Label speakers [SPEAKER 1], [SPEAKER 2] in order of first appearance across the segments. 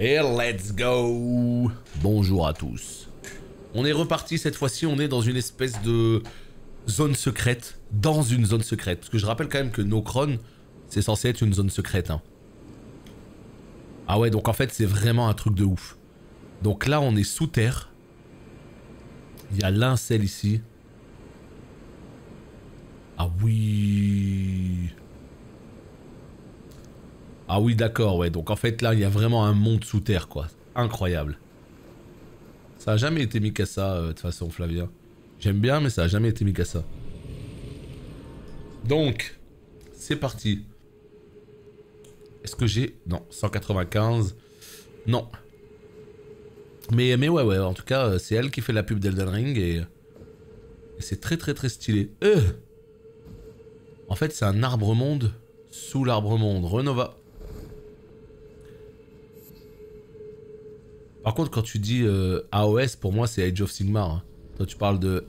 [SPEAKER 1] Et let's go. Bonjour à tous. On est reparti cette fois-ci, on est dans une espèce de zone secrète. Dans une zone secrète. Parce que je rappelle quand même que Nokron, c'est censé être une zone secrète. Hein. Ah ouais, donc en fait c'est vraiment un truc de ouf. Donc là on est sous terre. Il y a l'incel ici. Ah oui. Ah oui d'accord, ouais. Donc en fait là il y a vraiment un monde sous terre quoi. Incroyable. Ça a jamais été Mikasa de toute façon Flavien. J'aime bien mais ça a jamais été Mikasa. Donc, c'est parti. Est-ce que j'ai... Non, 195. Non. Mais ouais, en tout cas, c'est elle qui fait la pub d'Elden Ring et c'est très stylé. En fait, c'est un arbre-monde sous l'arbre-monde. Renova. Par contre, quand tu dis AOS, pour moi, c'est Age of Sigmar. Hein. Toi, tu parles de...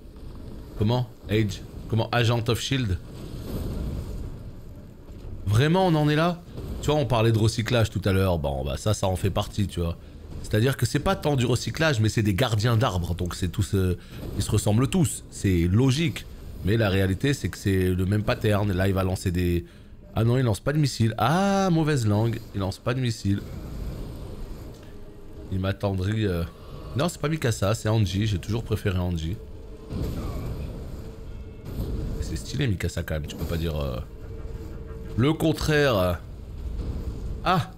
[SPEAKER 1] Comment Age... Comment Agent of Shield. Vraiment, on en est là? Tu vois, on parlait de recyclage tout à l'heure. Bon, bah ça en fait partie, tu vois. C'est-à-dire que c'est pas tant du recyclage, mais c'est des gardiens d'arbres. Donc c'est tous... ils se ressemblent tous. C'est logique. Mais la réalité, c'est que c'est le même pattern. Là, il va lancer des... Ah non, il lance pas de missiles. Ah, mauvaise langue. Il lance pas de missiles. Il m'attendrit... Non, c'est pas Mikasa, c'est Anji. J'ai toujours préféré Anji. C'est stylé, Mikasa, quand même. Tu peux pas dire... Le contraire. Ah.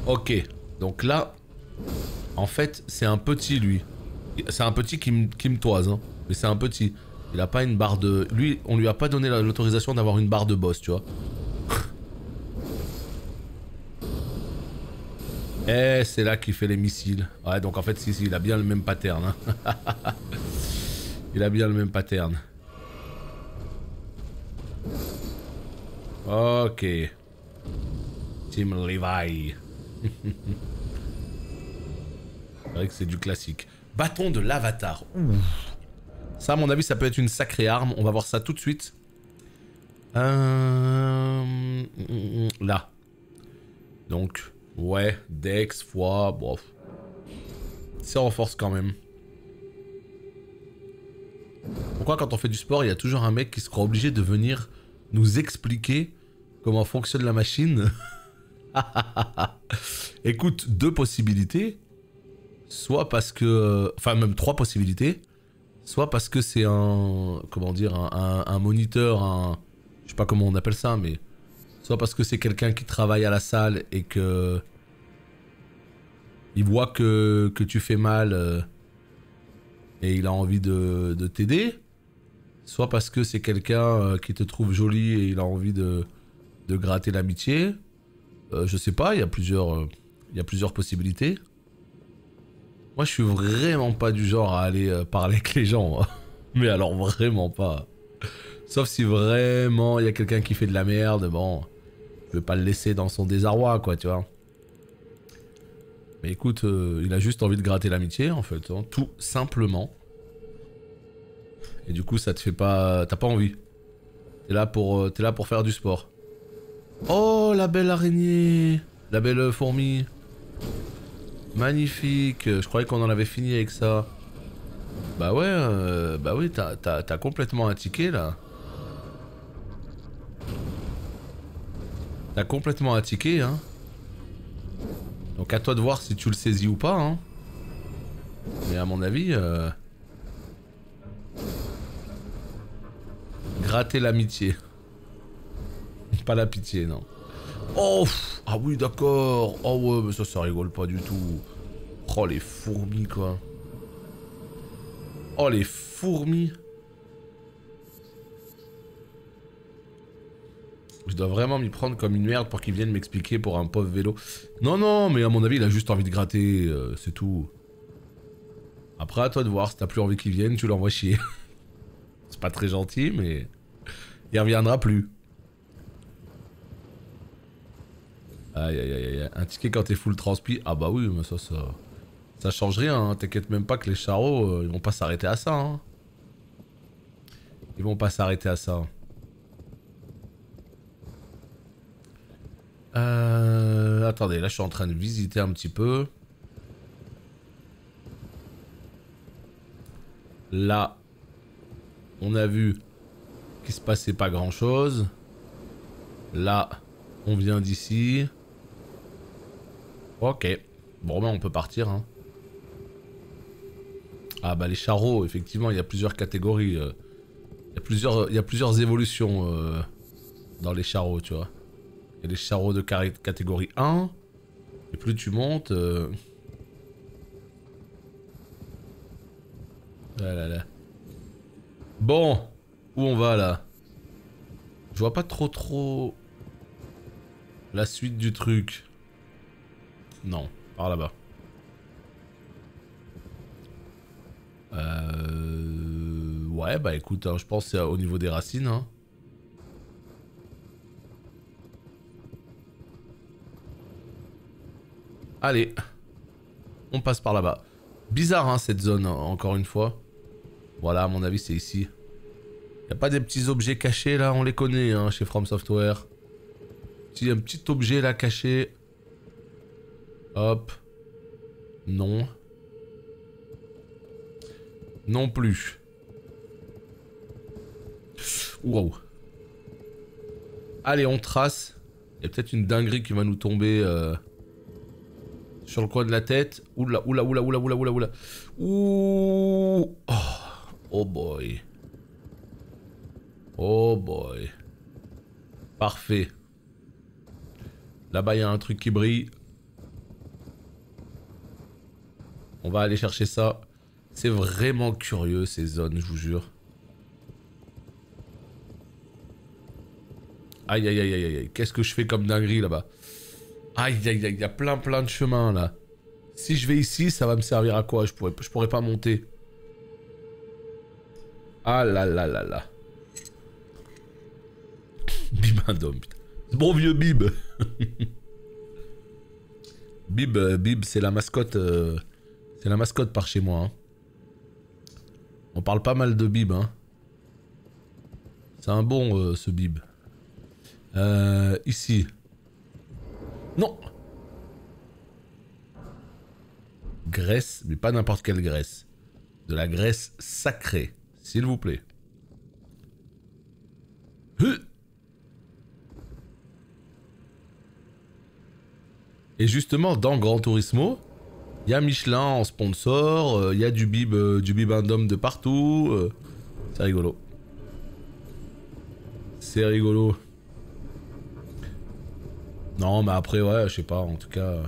[SPEAKER 1] Ok. Donc là, en fait, c'est un petit, lui. C'est un petit qui me toise, hein. Mais c'est un petit. Il a pas une barre de... Lui, on lui a pas donné l'autorisation d'avoir une barre de boss, tu vois. Eh, c'est là qu'il fait les missiles. Ouais, donc en fait, si, il a bien le même pattern, hein. Il a bien le même pattern. Ok. Team Levi. C'est vrai que c'est du classique. Bâton de l'avatar. Ça, à mon avis, ça peut être une sacrée arme. On va voir ça tout de suite. Là. Donc, ouais. Dex, foi, bof. C'est en force quand même. Pourquoi quand on fait du sport, il y a toujours un mec qui sera obligé de venir nous expliquer comment fonctionne la machine? Écoute, deux possibilités. Soit parce que... Enfin, même trois possibilités. Soit parce que c'est un... Comment dire? Un moniteur, un... Je sais pas comment on appelle ça, mais... Soit parce que c'est quelqu'un qui travaille à la salle et que... Il voit que tu fais mal... Et il a envie de t'aider. Soit parce que c'est quelqu'un qui te trouve jolie et il a envie de gratter l'amitié. Je sais pas, il y a plusieurs possibilités. Moi je suis vraiment pas du genre à aller parler avec les gens. Moi. Mais alors vraiment pas. Sauf si vraiment il y a quelqu'un qui fait de la merde, bon... Je vais pas le laisser dans son désarroi quoi, tu vois. Mais écoute, il a juste envie de gratter l'amitié en fait, hein, tout simplement. Et du coup ça te fait pas... T'as pas envie. T'es là pour faire du sport. Oh la belle araignée. La belle fourmi. Magnifique. Je croyais qu'on en avait fini avec ça. Bah ouais, bah oui, t'as complètement un ticket là. T'as complètement un ticket hein. Donc à toi de voir si tu le saisis ou pas hein. Mais à mon avis... Gratter l'amitié. Pas la pitié, non. Oh, ah oui, d'accord. Oh ouais, mais ça rigole pas du tout. Oh, les fourmis, quoi. Oh, les fourmis. Je dois vraiment m'y prendre comme une merde pour qu'ils viennent m'expliquer pour un pauvre vélo. Non, mais à mon avis, il a juste envie de gratter, c'est tout. Après, à toi de voir. Si t'as plus envie qu'il vienne, tu l'envoies chier. C'est pas très gentil, mais... Il reviendra plus. Aïe. Un ticket quand t'es full transpi. Ah bah oui, mais ça change rien. Hein. T'inquiète même pas que les charros, ils vont pas s'arrêter à ça. Hein. Ils vont pas s'arrêter à ça. Attendez, là je suis en train de visiter un petit peu. Là, on a vu qu'il se passait pas grand chose. Là, on vient d'ici. Ok. Bon, ben on peut partir. Hein. Ah bah les charreaux, effectivement, il y a plusieurs catégories. Il y a plusieurs évolutions dans les charreaux, tu vois. Il y a les charreaux de catégorie 1. Et plus tu montes... Ah là là. Bon, où on va là? Je vois pas trop la suite du truc. Non, par là-bas. Ouais, bah écoute, hein, je pense que c'est au niveau des racines. Hein. Allez, on passe par là-bas. Bizarre, hein, cette zone, encore une fois. Voilà, à mon avis, c'est ici. Y a pas des petits objets cachés là, on les connaît hein, chez From Software. Un petit objet là caché. Hop. Non. Non plus. Wow. Allez, on trace. Il y a peut-être une dinguerie qui va nous tomber sur le coin de la tête. Oula, oula, oula, oula, oula, oula, oula. Ouh. Oh. Oh boy. Oh boy. Parfait. Là-bas, il y a un truc qui brille. On va aller chercher ça. C'est vraiment curieux, ces zones, je vous jure. Aïe, aïe, aïe, aïe, aïe. Qu'est-ce que je fais comme dinguerie, là-bas? Aïe, aïe, aïe, il y a plein de chemins, là. Si je vais ici, ça va me servir à quoi? Je pourrais pas monter. Ah là là là là. Bibindome, putain. Ce bon vieux Bib. Bib, c'est la mascotte. C'est la mascotte par chez moi. Hein. On parle pas mal de Bib. Hein. C'est un bon ce Bib. Ici. Non. Graisse, mais pas n'importe quelle graisse. De la graisse sacrée, s'il vous plaît. Et justement, dans Gran Turismo, il y a Michelin en sponsor, il y a du bibendum de partout. C'est rigolo. C'est rigolo. Non, mais après, ouais, je sais pas, en tout cas...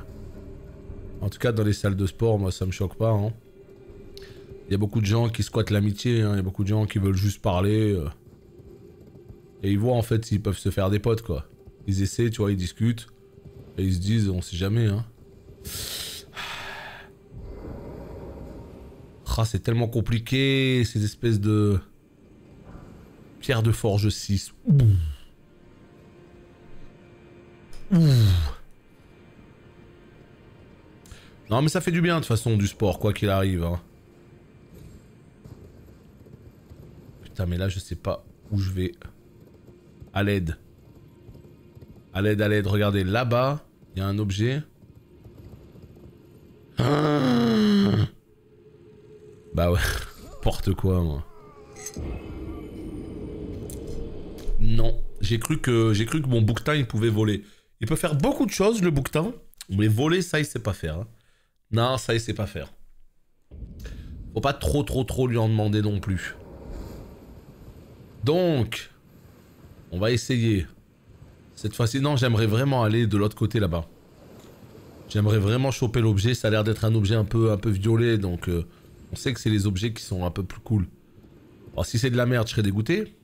[SPEAKER 1] En tout cas, dans les salles de sport, moi, ça me choque pas. Hein. Il y a beaucoup de gens qui squattent l'amitié, hein. Il y a beaucoup de gens qui veulent juste parler. Et ils voient, en fait, s'ils peuvent se faire des potes, quoi. Ils essaient, tu vois, ils discutent. Et ils se disent, on sait jamais, hein. Ah, c'est tellement compliqué, ces espèces de... Pierre de forge 6. Ouh. Ouh. Non mais ça fait du bien de toute façon du sport quoi qu'il arrive hein. Putain mais là je sais pas où je vais. À l'aide. À l'aide, à l'aide, regardez là-bas, il y a un objet. Bah ouais, n'importe quoi moi. Non, j'ai cru que mon bouquetin il pouvait voler. Il peut faire beaucoup de choses le bouquetin, mais voler ça il sait pas faire. Hein. Non, ça il sait pas faire. Faut pas trop lui en demander non plus. Donc, on va essayer. Cette fois-ci, non, j'aimerais vraiment aller de l'autre côté là-bas. J'aimerais vraiment choper l'objet. Ça a l'air d'être un objet un peu violet, donc on sait que c'est les objets qui sont un peu plus cool. Alors si c'est de la merde, je serais dégoûté.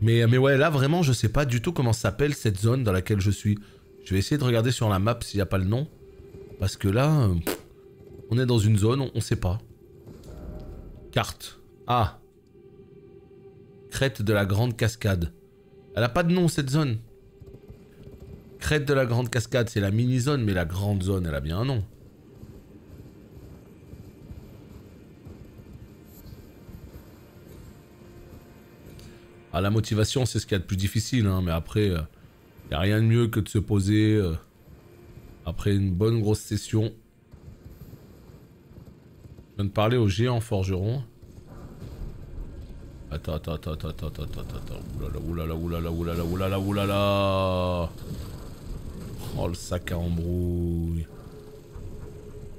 [SPEAKER 1] Mais ouais, là vraiment, je sais pas du tout comment s'appelle cette zone dans laquelle je suis. Je vais essayer de regarder sur la map s'il n'y a pas le nom. Parce que là, on est dans une zone, on sait pas. Carte. Ah. Crête de la Grande Cascade. Elle a pas de nom cette zone. Crête de la Grande Cascade, c'est la mini-zone, mais la grande zone, elle a bien un nom. Ah, la motivation, c'est ce qu'il y a de plus difficile, hein, mais après... Y a rien de mieux que de se poser après une bonne grosse session. Je viens de parler au géant forgeron. Attends. Oulala. Oh le sac à embrouille.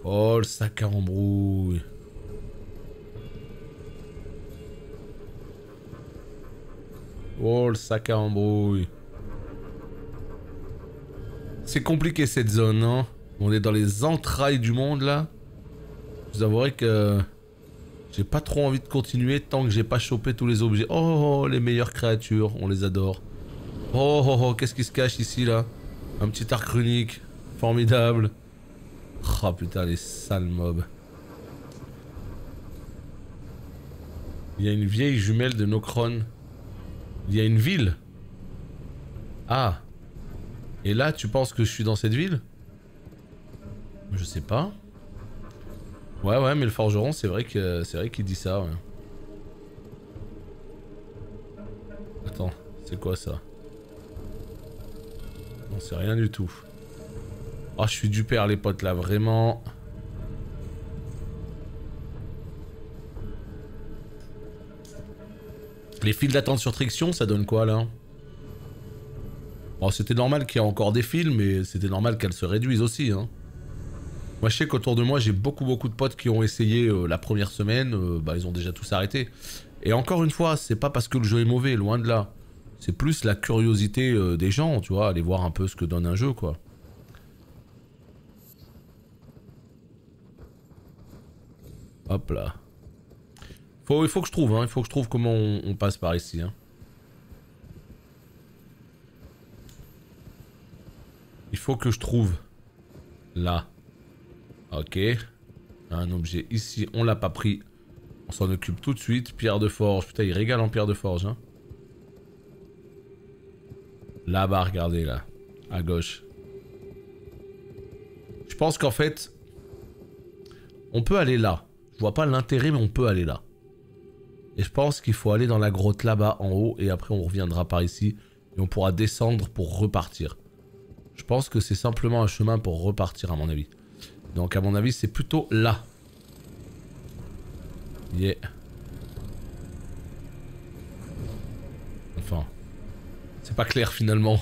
[SPEAKER 1] Oh le sac à embrouille. Oh le sac à embrouille. C'est compliqué cette zone, hein. On est dans les entrailles du monde là. Je vous avouerai que j'ai pas trop envie de continuer tant que j'ai pas chopé tous les objets. Oh, les meilleures créatures, on les adore. Oh, qu'est-ce qui se cache ici là? Un petit arc runique, formidable. Oh putain, les sales mobs. Il y a une vieille jumelle de Nokron. Il y a une ville. Ah. Et là, tu penses que je suis dans cette ville? Je sais pas. Ouais, mais le forgeron, c'est vrai qu'il dit ça, ouais. Attends, c'est quoi ça? Non, c'est rien du tout. Oh, je suis du père, les potes, là, vraiment. Les files d'attente sur Trixion, ça donne quoi, là? Bon, c'était normal qu'il y ait encore des files, mais c'était normal qu'elles se réduisent aussi, hein. Moi, je sais qu'autour de moi, j'ai beaucoup de potes qui ont essayé la première semaine, bah, ils ont déjà tous arrêté. Et encore une fois, c'est pas parce que le jeu est mauvais, loin de là. C'est plus la curiosité des gens, tu vois, aller voir un peu ce que donne un jeu, quoi. Hop là. Il faut que je trouve, hein. Il faut que je trouve comment on passe par ici, hein. Il faut que je trouve. Là. Ok. Un objet ici, on l'a pas pris. On s'en occupe tout de suite. Pierre de forge. Putain, il régale en pierre de forge, hein. Là-bas, regardez, là. À gauche. Je pense qu'en fait... on peut aller là. Je vois pas l'intérêt, mais on peut aller là. Et je pense qu'il faut aller dans la grotte là-bas, en haut. Et après, on reviendra par ici. Et on pourra descendre pour repartir. Je pense que c'est simplement un chemin pour repartir, à mon avis. Donc, à mon avis, c'est plutôt là. Yeah. Enfin... c'est pas clair, finalement.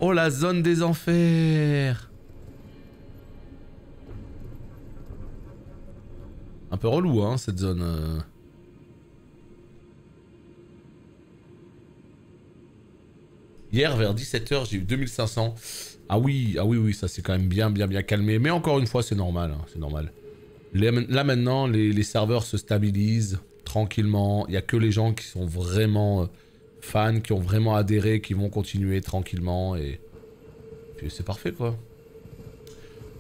[SPEAKER 1] Oh, la zone des enfers! Un peu relou, hein, cette zone. Hier, vers 17 h, j'ai eu 2500. Ah oui, ça s'est quand même bien calmé. Mais encore une fois, c'est normal, hein, c'est normal. Là, maintenant, les serveurs se stabilisent tranquillement. Il n'y a que les gens qui sont vraiment fans, qui ont vraiment adhéré, qui vont continuer tranquillement. Et puis, c'est parfait, quoi.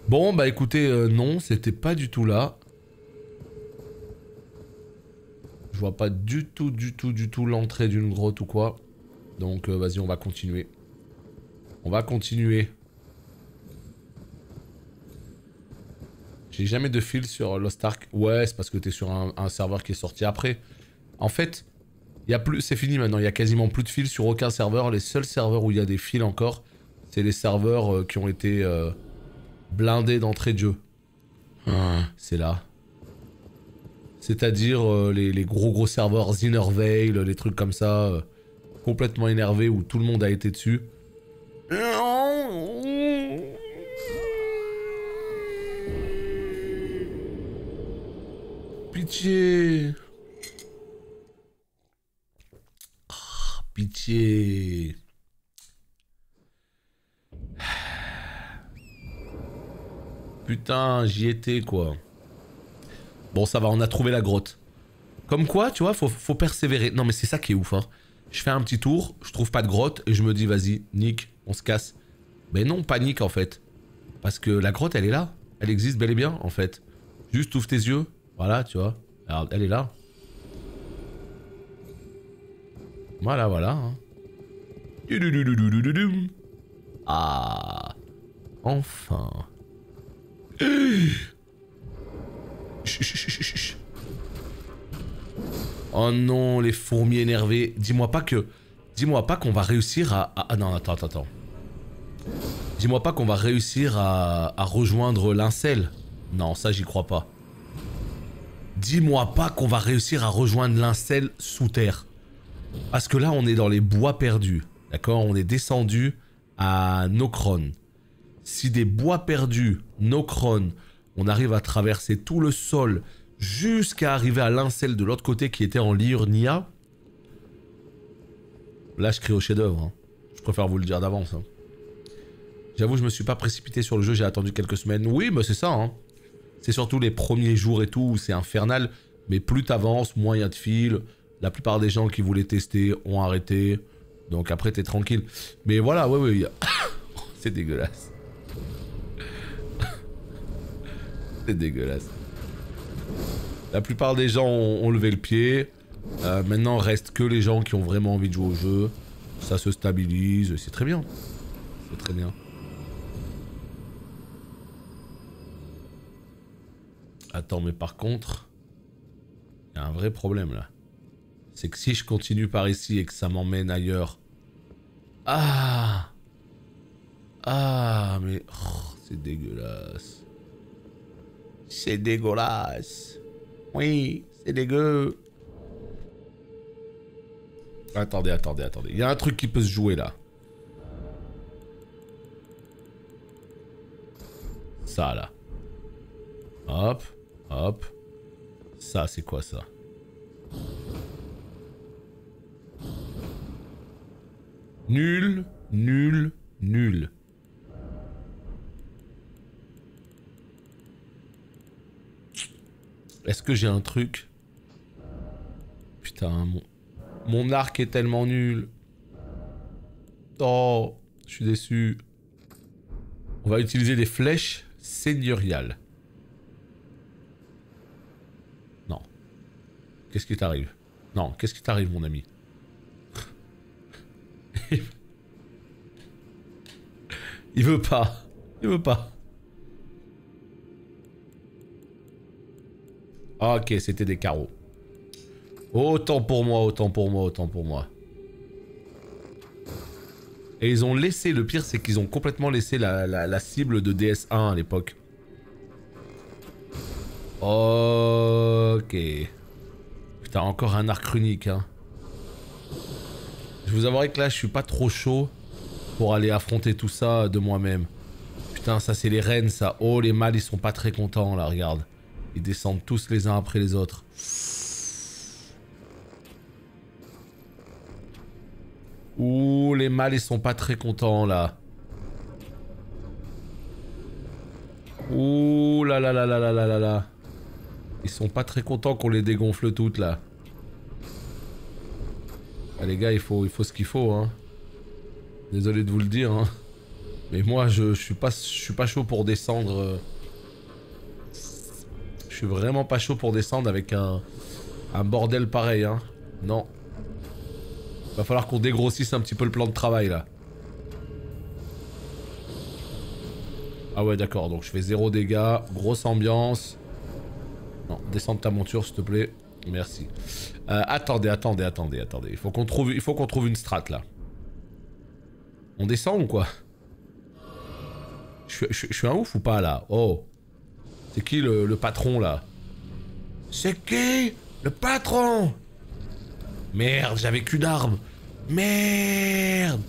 [SPEAKER 1] Bon, bah écoutez, non, c'était pas du tout là. Je vois pas du tout l'entrée d'une grotte ou quoi. Donc vas-y, on va continuer. On va continuer. J'ai jamais de fil sur Lost Ark. Ouais, c'est parce que t'es sur un serveur qui est sorti après. En fait, y a plus, c'est fini maintenant. Il y a quasiment plus de fils sur aucun serveur. Les seuls serveurs où il y a des fils encore, c'est les serveurs qui ont été blindés d'entrée de jeu. C'est là. C'est-à-dire les gros serveurs Zinnervale, les trucs comme ça, complètement énervés où tout le monde a été dessus. Pitié. Oh, pitié. Putain, j'y étais quoi. Bon, ça va, on a trouvé la grotte. Comme quoi, tu vois, faut persévérer. Non, mais c'est ça qui est ouf, hein. Je fais un petit tour, je trouve pas de grotte, et je me dis, vas-y, nique, on se casse. Mais non, panique en fait. Parce que la grotte, elle est là. Elle existe bel et bien, en fait. Juste ouvre tes yeux. Voilà, tu vois. Alors, elle est là. Voilà. Hein. Ah. Enfin. Oh non, les fourmis énervées. Dis-moi pas que Dis-moi pas qu'on va réussir Ah non, attends. Dis-moi pas qu'on va réussir à rejoindre l'Incel. Non, ça j'y crois pas. Dis-moi pas qu'on va réussir à rejoindre l'Incel sous terre. Parce que là, on est dans les bois perdus. D'accord? On est descendu à Nokron. Si des bois perdus, Nokron, on arrive à traverser tout le sol jusqu'à arriver à l'Incel de l'autre côté qui était en Liurnia. Là, je crie au chef-d'œuvre. Hein. Je préfère vous le dire d'avance. Hein. J'avoue, je me suis pas précipité sur le jeu, j'ai attendu quelques semaines. Oui, mais c'est ça. Hein. C'est surtout les premiers jours et tout où c'est infernal. Mais plus t'avances, moins il y a de fil. La plupart des gens qui voulaient tester ont arrêté. Donc après, t'es tranquille. Mais voilà, ouais. C'est dégueulasse. C'est dégueulasse. La plupart des gens ont levé le pied. Maintenant, reste que les gens qui ont vraiment envie de jouer au jeu. Ça se stabilise. C'est très bien. C'est très bien. Attends, mais par contre, il y a un vrai problème là. C'est que si je continue par ici et que ça m'emmène ailleurs... Ah, mais... Oh, c'est dégueulasse. C'est dégueulasse. Oui, c'est dégueu. Attendez. Il y a un truc qui peut se jouer là. Ça là. Hop. Ça, c'est quoi ça? Nul. Est-ce que j'ai un truc? Putain, mon arc est tellement nul. Oh, je suis déçu. On va utiliser des flèches seigneuriales. Non. Qu'est-ce qui t'arrive? Non, qu'est-ce qui t'arrive, mon ami? Il veut pas. Ok, c'était des carreaux. Autant pour moi. Et ils ont laissé, le pire c'est qu'ils ont complètement laissé la cible de DS1 à l'époque. Ok. Putain, encore un arc runique, hein. Je vous avouerai que là, je suis pas trop chaud pour aller affronter tout ça de moi-même. Putain, ça c'est les reines, ça. Oh, les mâles, ils sont pas très contents, là, regarde. Ils descendent tous les uns après les autres. Ouh, les mâles, ils sont pas très contents, là. Ouh là là là là là là là là. Ils sont pas très contents qu'on les dégonfle toutes, là. Ah, les gars, il faut ce qu'il faut, hein. Désolé de vous le dire, hein. Mais moi, je suis pas chaud pour descendre. Je suis vraiment pas chaud pour descendre avec un bordel pareil, hein. Non. Va falloir qu'on dégrossisse un petit peu le plan de travail, là. Ah ouais, d'accord. Donc je fais 0 dégâts. Grosse ambiance. Non, descends de ta monture, s'il te plaît. Merci. Attendez. Il faut qu'on trouve une strat, là. On descend ou quoi? Je suis un ouf ou pas, là? Oh. C'est qui le patron, là? C'est qui le patron? Merde, j'avais qu'une arme. Merde.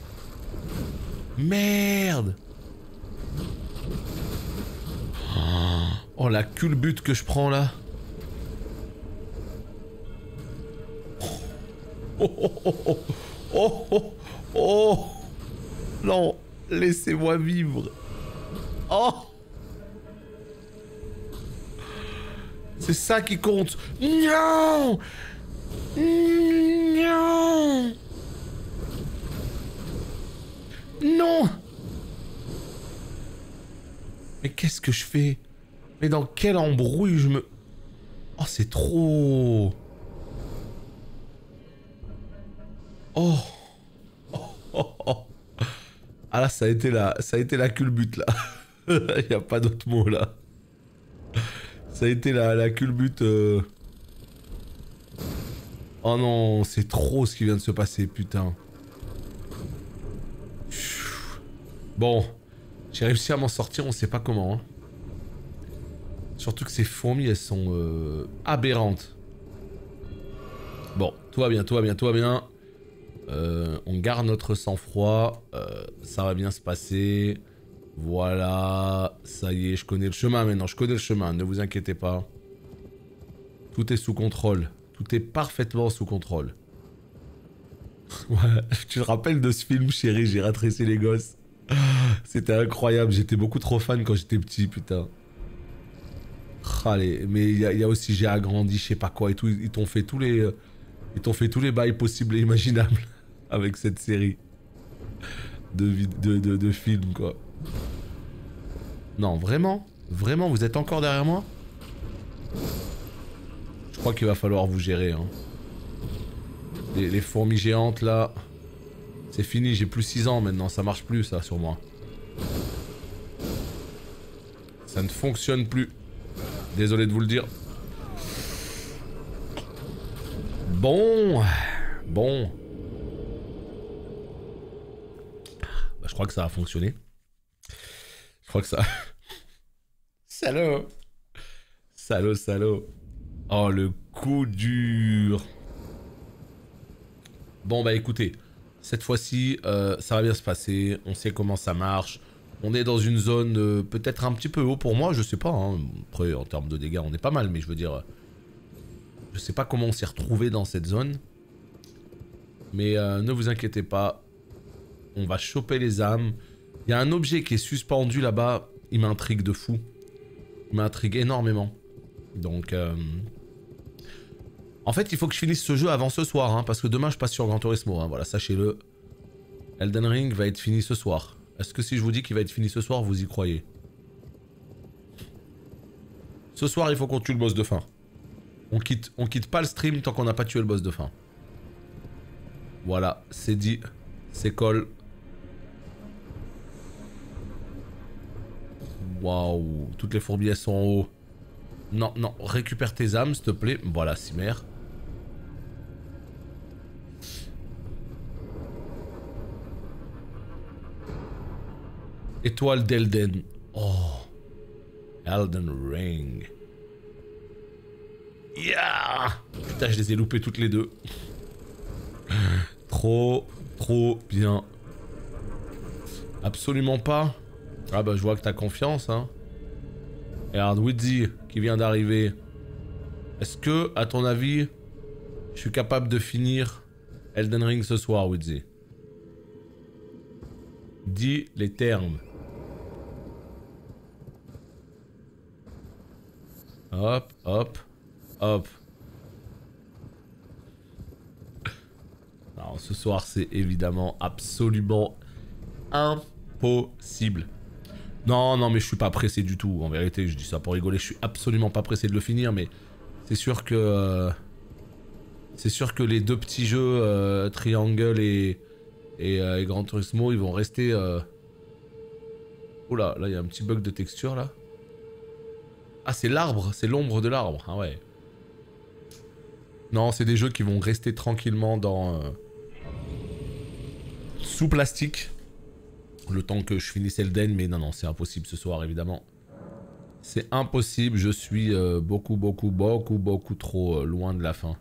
[SPEAKER 1] Oh, la culbute que je prends, là. Oh. Non, laissez-moi vivre. Oh. C'est ça qui compte. Non. Mais qu'est-ce que je fais? Mais dans quelle embrouille je me... Oh, c'est trop... Oh. Ah là, ça a été la culbute, là. Il n'y a pas d'autre mot, là. Ça a été la culbute... Oh non, c'est trop ce qui vient de se passer, putain. Bon, j'ai réussi à m'en sortir, on sait pas comment. Hein. Surtout que ces fourmis, elles sont aberrantes. Bon, tout va bien, tout va bien, tout va bien. On garde notre sang-froid. Ça va bien se passer. Voilà. Ça y est, je connais le chemin maintenant. Je connais le chemin, ne vous inquiétez pas. Tout est sous contrôle. Tout est parfaitement sous contrôle. Ouais, tu te rappelles de ce film, chérie, j'ai rétréci les gosses. C'était incroyable, j'étais beaucoup trop fan quand j'étais petit, putain. Allez, mais il y a aussi j'ai agrandi, je sais pas quoi et tout. Ils t'ont fait tous les... Ils t'ont fait tous les bails possibles et imaginables avec cette série de films, quoi. Non, vraiment? Vraiment, vous êtes encore derrière moi? Je crois qu'il va falloir vous gérer, hein. Les fourmis géantes, là... C'est fini, j'ai plus 6 ans maintenant, ça marche plus, ça, sur moi. Ça ne fonctionne plus. Désolé de vous le dire. Bon... Bon... Bah, je crois que ça a fonctionné. Je crois que ça... Salaud. Salaud, salaud. Oh, le coup dur. Bon, bah écoutez, cette fois-ci, ça va bien se passer. On sait comment ça marche. On est dans une zone peut-être un petit peu haut pour moi, je sais pas. Hein. Après, en termes de dégâts, on est pas mal, mais je veux dire... Je sais pas comment on s'est retrouvé dans cette zone. Mais ne vous inquiétez pas. On va choper les âmes. Il y a un objet qui est suspendu là-bas. Il m'intrigue de fou. Il m'intrigue énormément. Donc... En fait, il faut que je finisse ce jeu avant ce soir, hein, parce que demain je passe sur Gran Turismo, hein, voilà, sachez-le. Elden Ring va être fini ce soir. Est-ce que si je vous dis qu'il va être fini ce soir, vous y croyez? Ce soir, il faut qu'on tue le boss de fin. On quitte pas le stream tant qu'on n'a pas tué le boss de fin. Voilà, c'est dit, c'est call. Waouh, toutes les fourbières sont en haut. Non, non, récupère tes âmes, s'il te plaît. Voilà, Cimer. Étoile d'Elden. Oh. Elden Ring. Yeah. Putain, je les ai loupés toutes les deux. Trop bien. Absolument pas. Ah bah je vois que t'as confiance, hein. Regarde, Wizzy qui vient d'arriver. Est-ce que, à ton avis, je suis capable de finir Elden Ring ce soir, Wizzy? Dis les termes. Hop, hop, hop. Alors ce soir c'est évidemment absolument impossible. Non, non mais je suis pas pressé du tout, en vérité je dis ça pour rigoler, je suis absolument pas pressé de le finir, mais c'est sûr que... c'est sûr que les deux petits jeux, Triangle et Gran Turismo, ils vont rester... Oula, là il y a un petit bug de texture là. Ah c'est l'arbre, c'est l'ombre de l'arbre, ah ouais. Non, c'est des jeux qui vont rester tranquillement dans... sous plastique. Le temps que je finisse Elden, mais non, non, c'est impossible ce soir, évidemment. C'est impossible, je suis beaucoup trop loin de la fin.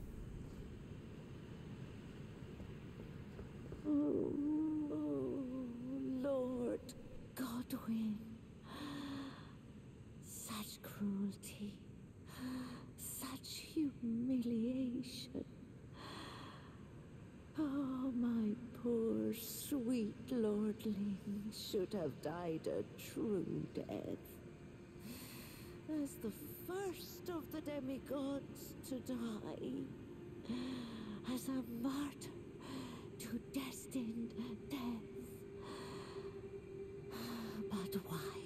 [SPEAKER 2] Lord Godwyn, such cruelty, such humiliation. Oh, my poor sweet lordling should have died a true death. As the first of the demigods to die, as a martyr to destined death. But why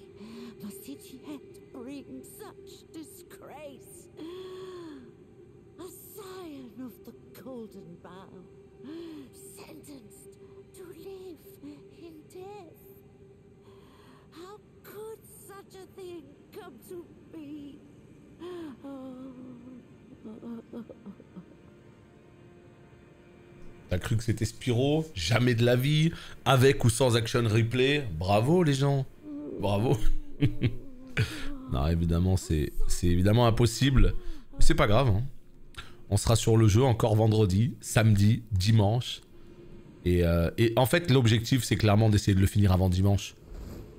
[SPEAKER 2] must it yet bring such disgrace? A scion of the Golden Bough, sentenced to live in death. How could such a thing come to be?
[SPEAKER 1] T'as cru que c'était Spyro? Jamais de la vie. Avec ou sans action replay. Bravo les gens. Bravo. Non, évidemment, c'est évidemment impossible. C'est pas grave. Hein. On sera sur le jeu encore vendredi, samedi, dimanche. Et en fait, l'objectif, c'est clairement d'essayer de le finir avant dimanche.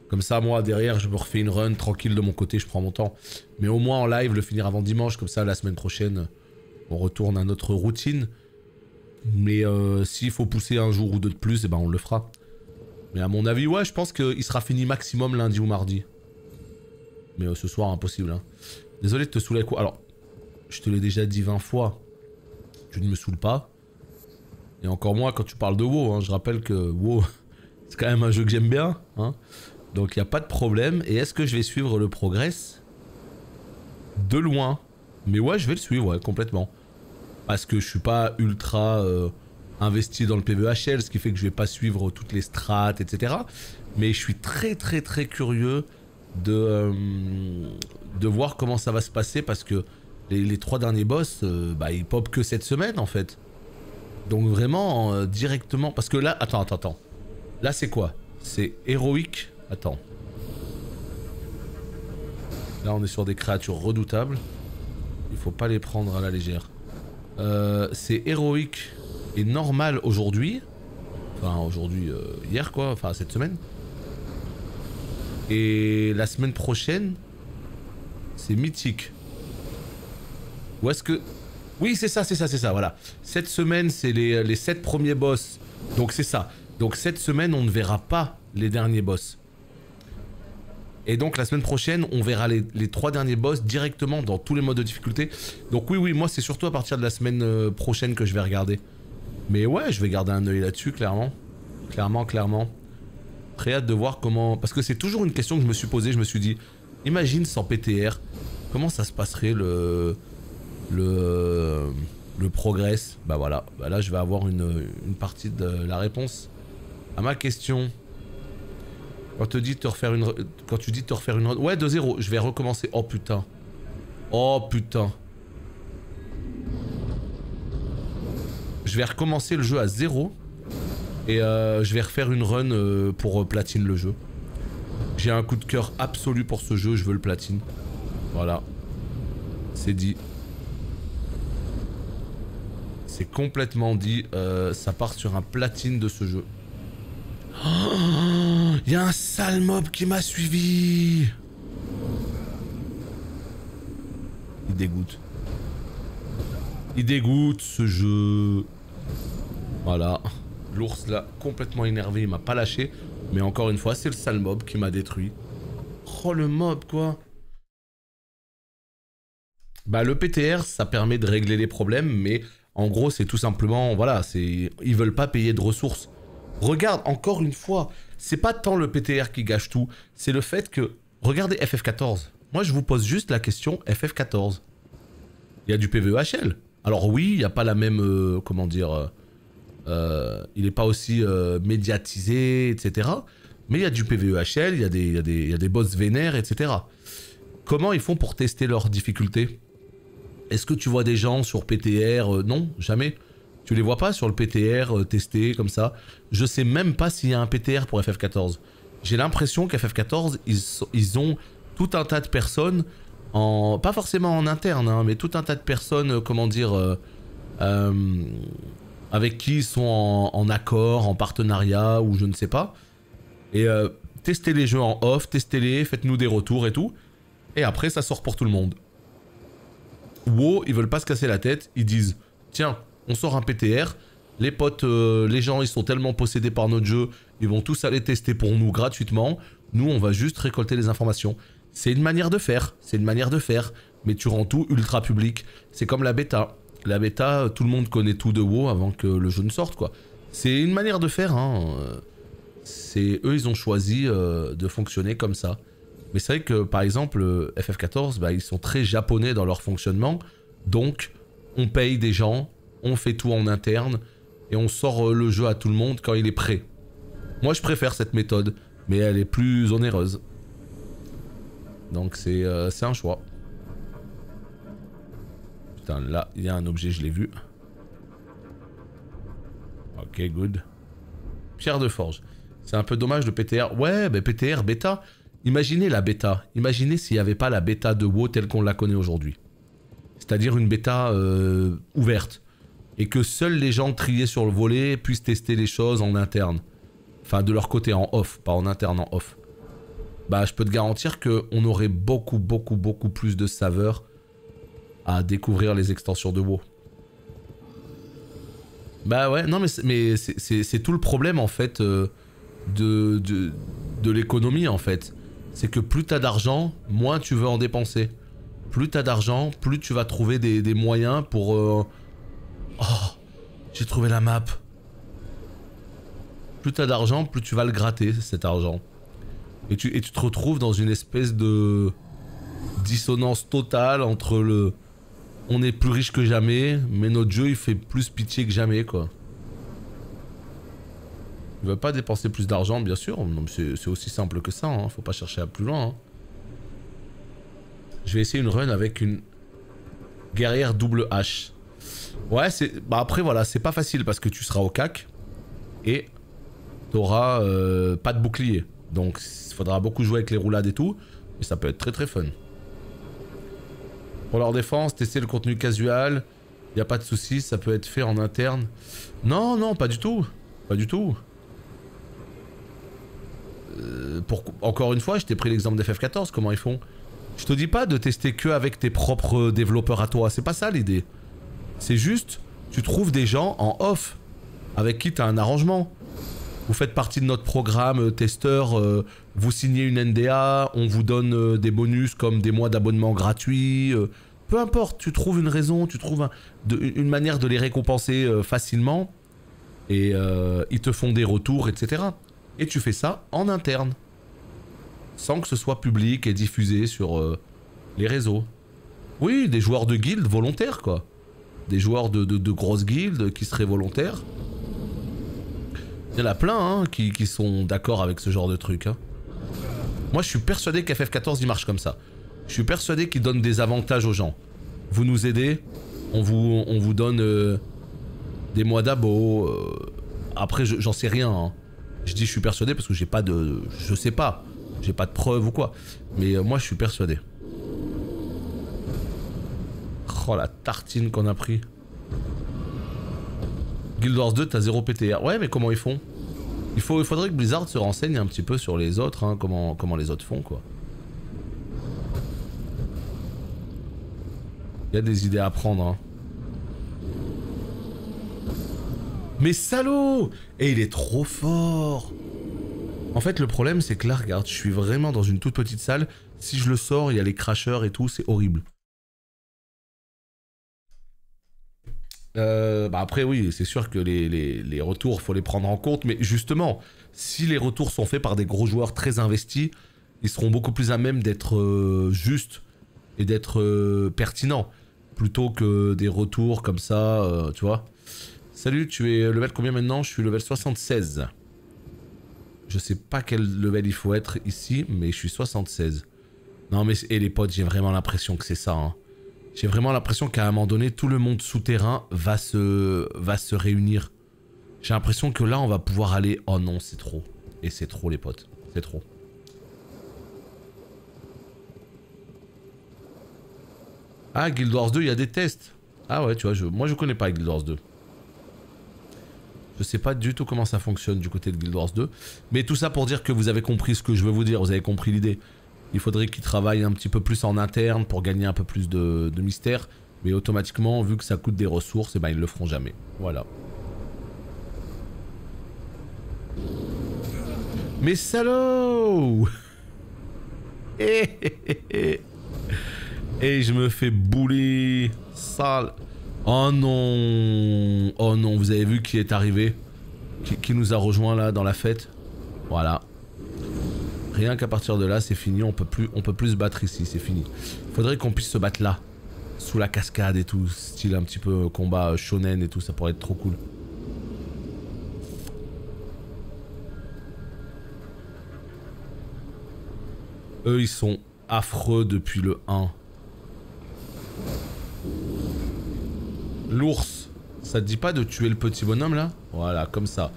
[SPEAKER 1] Comme ça, moi, derrière, je me refais une run tranquille de mon côté, je prends mon temps. Mais au moins en live, le finir avant dimanche. Comme ça, la semaine prochaine, on retourne à notre routine. Mais s'il faut pousser un jour ou deux de plus, eh ben on le fera. Mais à mon avis, ouais, je pense qu'il sera fini maximum lundi ou mardi. Mais ce soir, impossible. Hein. Désolé de te saouler quoi. Alors, je te l'ai déjà dit 20 fois. Tu ne me saoules pas. Et encore moins quand tu parles de WoW. Hein. Je rappelle que WoW, c'est quand même un jeu que j'aime bien. Hein. Donc il n'y a pas de problème. Et est-ce que je vais suivre le progress? De loin. Mais ouais, je vais le suivre, ouais, complètement. Parce que je suis pas ultra investi dans le PvHL, ce qui fait que je vais pas suivre toutes les strats, etc. Mais je suis très curieux de voir comment ça va se passer parce que les 3 derniers boss, bah, ils pop que cette semaine en fait. Donc vraiment directement, parce que là, attends. Là c'est quoi? C'est héroïque. Attends. Là on est sur des créatures redoutables. Il faut pas les prendre à la légère. C'est héroïque et normal aujourd'hui. Enfin aujourd'hui, hier quoi, enfin cette semaine. Et la semaine prochaine, c'est mythique. Ou est-ce que... Oui c'est ça, voilà. Cette semaine c'est les 7 premiers boss. Donc c'est ça. Donc cette semaine on ne verra pas les derniers boss. Et donc la semaine prochaine, on verra les 3 derniers boss directement dans tous les modes de difficulté. Donc oui, moi c'est surtout à partir de la semaine prochaine que je vais regarder. Mais ouais, je vais garder un œil là-dessus, clairement. Clairement. Très hâte de voir comment... Parce que c'est toujours une question que je me suis posée, je me suis dit, imagine sans PTR, comment ça se passerait le progress. Bah voilà, bah là je vais avoir une partie de la réponse à ma question. Quand tu dis de te refaire une... Ouais, de 0. Je vais recommencer. Oh putain. Je vais recommencer le jeu à 0. Et je vais refaire une run pour platine le jeu. J'ai un coup de cœur absolu pour ce jeu. Je veux le platine. Voilà. C'est dit. C'est complètement dit. Ça part sur un platine de ce jeu. Il y a un sale mob qui m'a suivi. Il dégoûte ce jeu. Voilà. L'ours là, complètement énervé, il m'a pas lâché. Mais encore une fois, c'est le sale mob qui m'a détruit. Oh le mob quoi. Bah le PTR, ça permet de régler les problèmes, mais en gros c'est tout simplement, voilà, ils veulent pas payer de ressources. Regarde, encore une fois, c'est pas tant le PTR qui gâche tout, c'est le fait que... Regardez FF14. Moi, je vous pose juste la question FF14. Il y a du PvEHL. Alors oui, il n'y a pas la même... comment dire... il n'est pas aussi médiatisé, etc. Mais il y a du PvEHL, il y a des boss vénères, etc. Comment ils font pour tester leurs difficultés? Est-ce que tu vois des gens sur PTR? Non, jamais. Tu les vois pas sur le PTR testé comme ça. Je sais même pas s'il y a un PTR pour FF14. J'ai l'impression qu'FF14, ils ont tout un tas de personnes, pas forcément en interne, hein, mais tout un tas de personnes, comment dire, avec qui ils sont en accord, en partenariat, ou je ne sais pas. Et testez les jeux en off, testez-les, faites-nous des retours et tout. Et après, ça sort pour tout le monde. WoW, ils veulent pas se casser la tête, ils disent, tiens, on sort un PTR, les potes, les gens ils sont tellement possédés par notre jeu, ils vont tous aller tester pour nous gratuitement, nous on va juste récolter les informations. C'est une manière de faire, mais tu rends tout ultra public. C'est comme la bêta. La bêta, tout le monde connaît tout de WoW avant que le jeu ne sorte quoi. C'est une manière de faire, hein. Eux ils ont choisi de fonctionner comme ça. Mais c'est vrai que par exemple FF14, bah, ils sont très japonais dans leur fonctionnement, donc on paye des gens, on fait tout en interne et on sort le jeu à tout le monde quand il est prêt. Moi je préfère cette méthode, mais elle est plus onéreuse. Donc c'est un choix. Putain là il y a un objet, je l'ai vu. Ok, good. Pierre de forge. C'est un peu dommage le PTR. Ouais, mais PTR, bêta. Imaginez la bêta. Imaginez s'il n'y avait pas la bêta de WoW telle qu'on la connaît aujourd'hui. C'est-à-dire une bêta ouverte. Et que seuls les gens triés sur le volet puissent tester les choses en interne. Enfin, de leur côté, en off, pas en interne, en off. Bah, je peux te garantir qu'on aurait beaucoup plus de saveur à découvrir les extensions de WoW. Bah ouais, non mais c'est tout le problème en fait de l'économie en fait. C'est que plus t'as d'argent, moins tu veux en dépenser. Plus t'as d'argent, plus tu vas trouver des moyens pour... Oh, j'ai trouvé la map. Plus t'as d'argent, plus tu vas le gratter cet argent. Et tu te retrouves dans une espèce de dissonance totale entre le... On est plus riche que jamais, mais notre jeu il fait plus pitié que jamais quoi. Il veut pas dépenser plus d'argent bien sûr, c'est aussi simple que ça, hein. Faut pas chercher à plus loin. Hein. Je vais essayer une run avec une guerrière double H. Ouais, bah après voilà, c'est pas facile parce que tu seras au cac et t'auras pas de bouclier. Donc il faudra beaucoup jouer avec les roulades et tout, mais ça peut être très fun. Pour leur défense, tester le contenu casual, y a pas de soucis, ça peut être fait en interne. Non, non, pas du tout. Pas du tout. Encore une fois, je t'ai pris l'exemple d'FF14, comment ils font. Je te dis pas de tester que avec tes propres développeurs à toi, c'est pas ça l'idée. C'est juste, tu trouves des gens en off, avec qui t'as un arrangement. Vous faites partie de notre programme testeur, vous signez une NDA, on vous donne des bonus comme des mois d'abonnement gratuits. Peu importe, tu trouves une raison, tu trouves une manière de les récompenser facilement. Et ils te font des retours, etc. Et tu fais ça en interne. Sans que ce soit public et diffusé sur les réseaux. Oui, des joueurs de guildes volontaires, quoi. Des joueurs de grosses guildes qui seraient volontaires. Il y en a plein hein, qui sont d'accord avec ce genre de truc. Hein. Moi, je suis persuadé qu'FF14, il marche comme ça. Je suis persuadé qu'il donne des avantages aux gens. Vous nous aidez, on vous donne des mois d'abo. Après, j'en sais rien. Hein. Je dis je suis persuadé parce que j'ai pas de... Je sais pas. J'ai pas de preuves ou quoi. Mais moi, je suis persuadé. Oh, la tartine qu'on a pris. Guild Wars 2, t'as 0 PTR. Ouais, mais comment ils font? Il faudrait que Blizzard se renseigne un petit peu sur les autres, hein, comment les autres font, quoi. Il y a des idées à prendre, hein. Mais salaud! Et il est trop fort! En fait, le problème, c'est que là, regarde, je suis vraiment dans une toute petite salle. Si je le sors, il y a les crashers et tout, c'est horrible. Bah après oui, c'est sûr que les retours, faut les prendre en compte, mais justement, si les retours sont faits par des gros joueurs très investis, ils seront beaucoup plus à même d'être justes et d'être pertinents, plutôt que des retours comme ça, tu vois. Salut, tu es level combien maintenant? Je suis level 76. Je sais pas quel level il faut être ici, mais je suis 76. Non mais, et les potes, j'ai vraiment l'impression que c'est ça, hein. J'ai vraiment l'impression qu'à un moment donné, tout le monde souterrain va se réunir. J'ai l'impression que là, on va pouvoir aller... Oh non, c'est trop. Et c'est trop, les potes. C'est trop. Ah, Guild Wars 2, il y a des tests. Ah ouais, tu vois, moi je connais pas Guild Wars 2. Je sais pas du tout comment ça fonctionne du côté de Guild Wars 2. Mais tout ça pour dire que vous avez compris ce que je veux vous dire. Vous avez compris l'idée. Il faudrait qu'ils travaillent un petit peu plus en interne pour gagner un peu plus de mystère. Mais automatiquement, vu que ça coûte des ressources, eh ben, ils le feront jamais. Voilà. Mais salaud! Et je me fais bouler. Sale. Oh non. Oh non, vous avez vu qui est arrivé? Qui nous a rejoint là dans la fête? Voilà. Rien qu'à partir de là, c'est fini, on peut plus se battre ici, c'est fini. Faudrait qu'on puisse se battre là, sous la cascade et tout, style un petit peu combat shonen et tout, ça pourrait être trop cool. Eux, ils sont affreux depuis le 1. L'ours, Ça te dit pas de tuer le petit bonhomme là? Voilà, comme ça.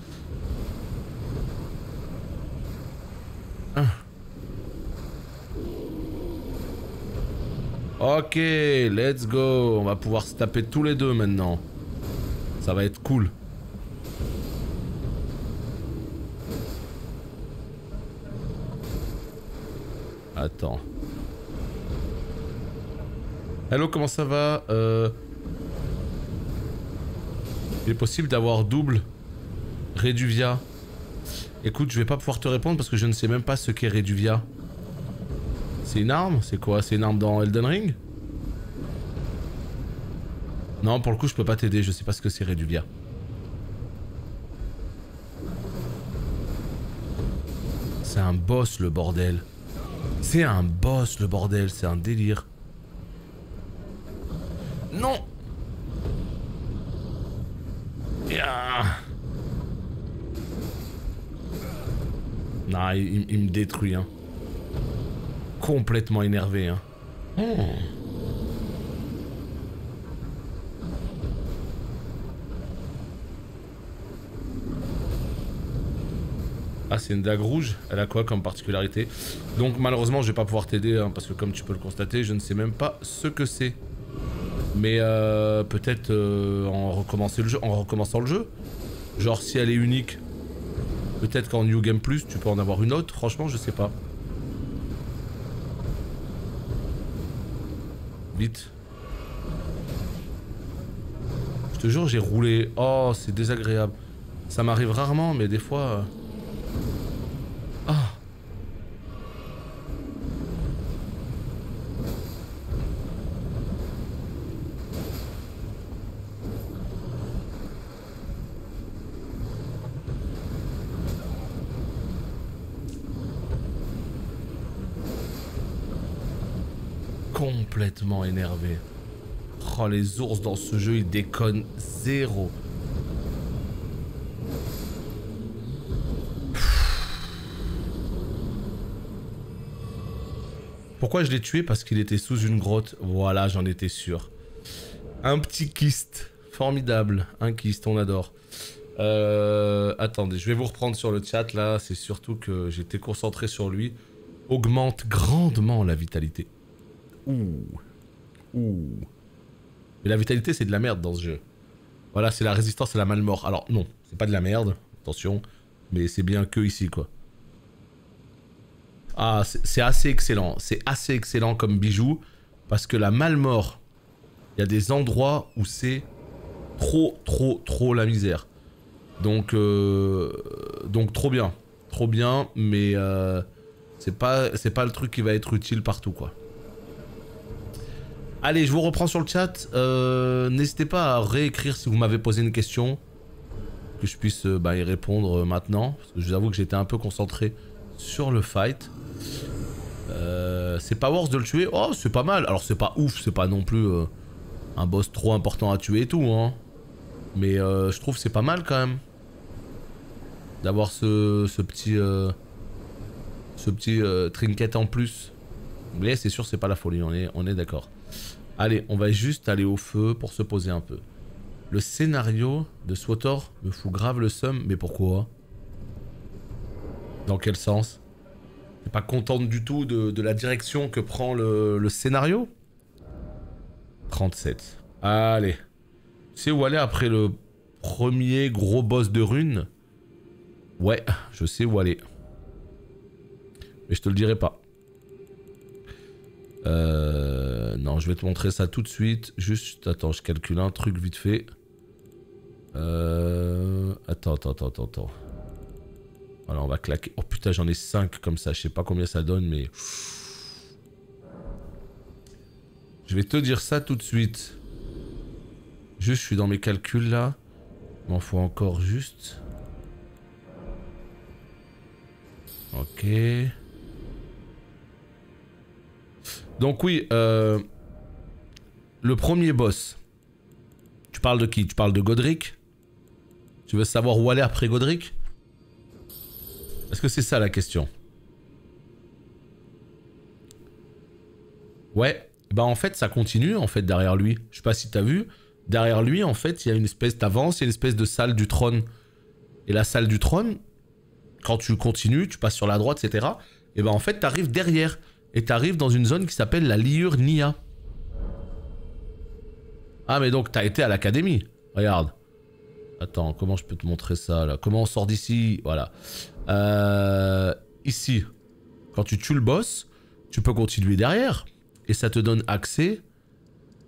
[SPEAKER 1] Ok, let's go. On va pouvoir se taper tous les deux maintenant. Ça va être cool. Attends. Hello, comment ça va? Il est possible d'avoir double Reduvia. Écoute, je vais pas pouvoir te répondre parce que je ne sais même pas ce qu'est Reduvia. C'est une arme? C'est quoi? C'est une arme dans Elden Ring? Non, pour le coup, je peux pas t'aider. Je sais pas ce que c'est Reduvia. C'est un boss, le bordel. C'est un boss, le bordel. C'est un délire. Non! Non, il me détruit, hein. Complètement énervé, hein. Ah, c'est une dague rouge. Elle a quoi comme particularité? Donc malheureusement, je vais pas pouvoir t'aider, hein, parce que comme tu peux le constater, je ne sais même pas ce que c'est. Mais peut-être en recommençant le jeu. Genre si elle est unique, peut-être qu'en New Game Plus, tu peux en avoir une autre. Franchement, je sais pas. Vite. Je te jure, j'ai roulé. Oh, c'est désagréable. Ça m'arrive rarement, mais des fois... Ah. Complètement énervé. Oh, les ours dans ce jeu, ils déconnent zéro. Pourquoi je l'ai tué? Parce qu'il était sous une grotte. Voilà, j'en étais sûr. Un petit kyste. Formidable. Un kyste, on adore. Attendez, je vais vous reprendre sur le chat là. C'est surtout que j'étais concentré sur lui. Augmente grandement la vitalité. Ouh. Ouh. Mais la vitalité, c'est de la merde dans ce jeu. Voilà, c'est la résistance à la malmort. Alors, non, c'est pas de la merde. Attention. Mais c'est bien que ici, quoi. Ah, c'est assez excellent. C'est assez excellent comme bijou. Parce que la malmort, il y a des endroits où c'est trop la misère. Donc trop bien. Trop bien, mais c'est pas le truc qui va être utile partout, quoi. Allez, je vous reprends sur le chat. N'hésitez pas à réécrire si vous m'avez posé une question. Que je puisse y répondre maintenant. Parce que je vous avoue que j'étais un peu concentré sur le fight. C'est pas worth de le tuer. Oh, c'est pas mal. Alors c'est pas ouf, c'est pas non plus un boss trop important à tuer et tout, hein. Mais je trouve c'est pas mal quand même. D'avoir ce petit trinket en plus. Mais c'est sûr c'est pas la folie, on est d'accord. Allez, on va juste aller au feu pour se poser un peu. Le scénario de SWTOR me fout grave le seum, mais pourquoi? Dans quel sens? T'es pas contente du tout de la direction que prend le scénario? 37. Allez. Tu sais où aller après le premier gros boss de rune? Ouais, je sais où aller. Mais je te le dirai pas. Non, je vais te montrer ça tout de suite. Juste, attends, je calcule un truc vite fait. Attends. Voilà, on va claquer. Oh putain, j'en ai 5 comme ça. Je sais pas combien ça donne, mais... Je vais te dire ça tout de suite. Juste, je suis dans mes calculs là. Il m'en faut encore juste. Ok. Donc oui, le premier boss. Tu parles de qui? Tu parles de Godric? Tu veux savoir où aller après Godric? Est-ce que c'est ça la question? Ouais. Bah en fait ça continue en fait derrière lui. Je sais pas si t'as vu. derrière lui, en fait, il y a une espèce... T'avances, il y a une espèce de salle du trône. Et la salle du trône, quand tu continues, tu passes sur la droite, etc. Et ben en fait, t'arrives derrière. Et t'arrives dans une zone qui s'appelle la Liurnia. Ah, mais donc, t'as été à l'académie. Regarde. Attends, comment je peux te montrer ça, là? Comment on sort d'ici? Voilà. Ici. Quand tu tues le boss, tu peux continuer derrière. Et ça te donne accès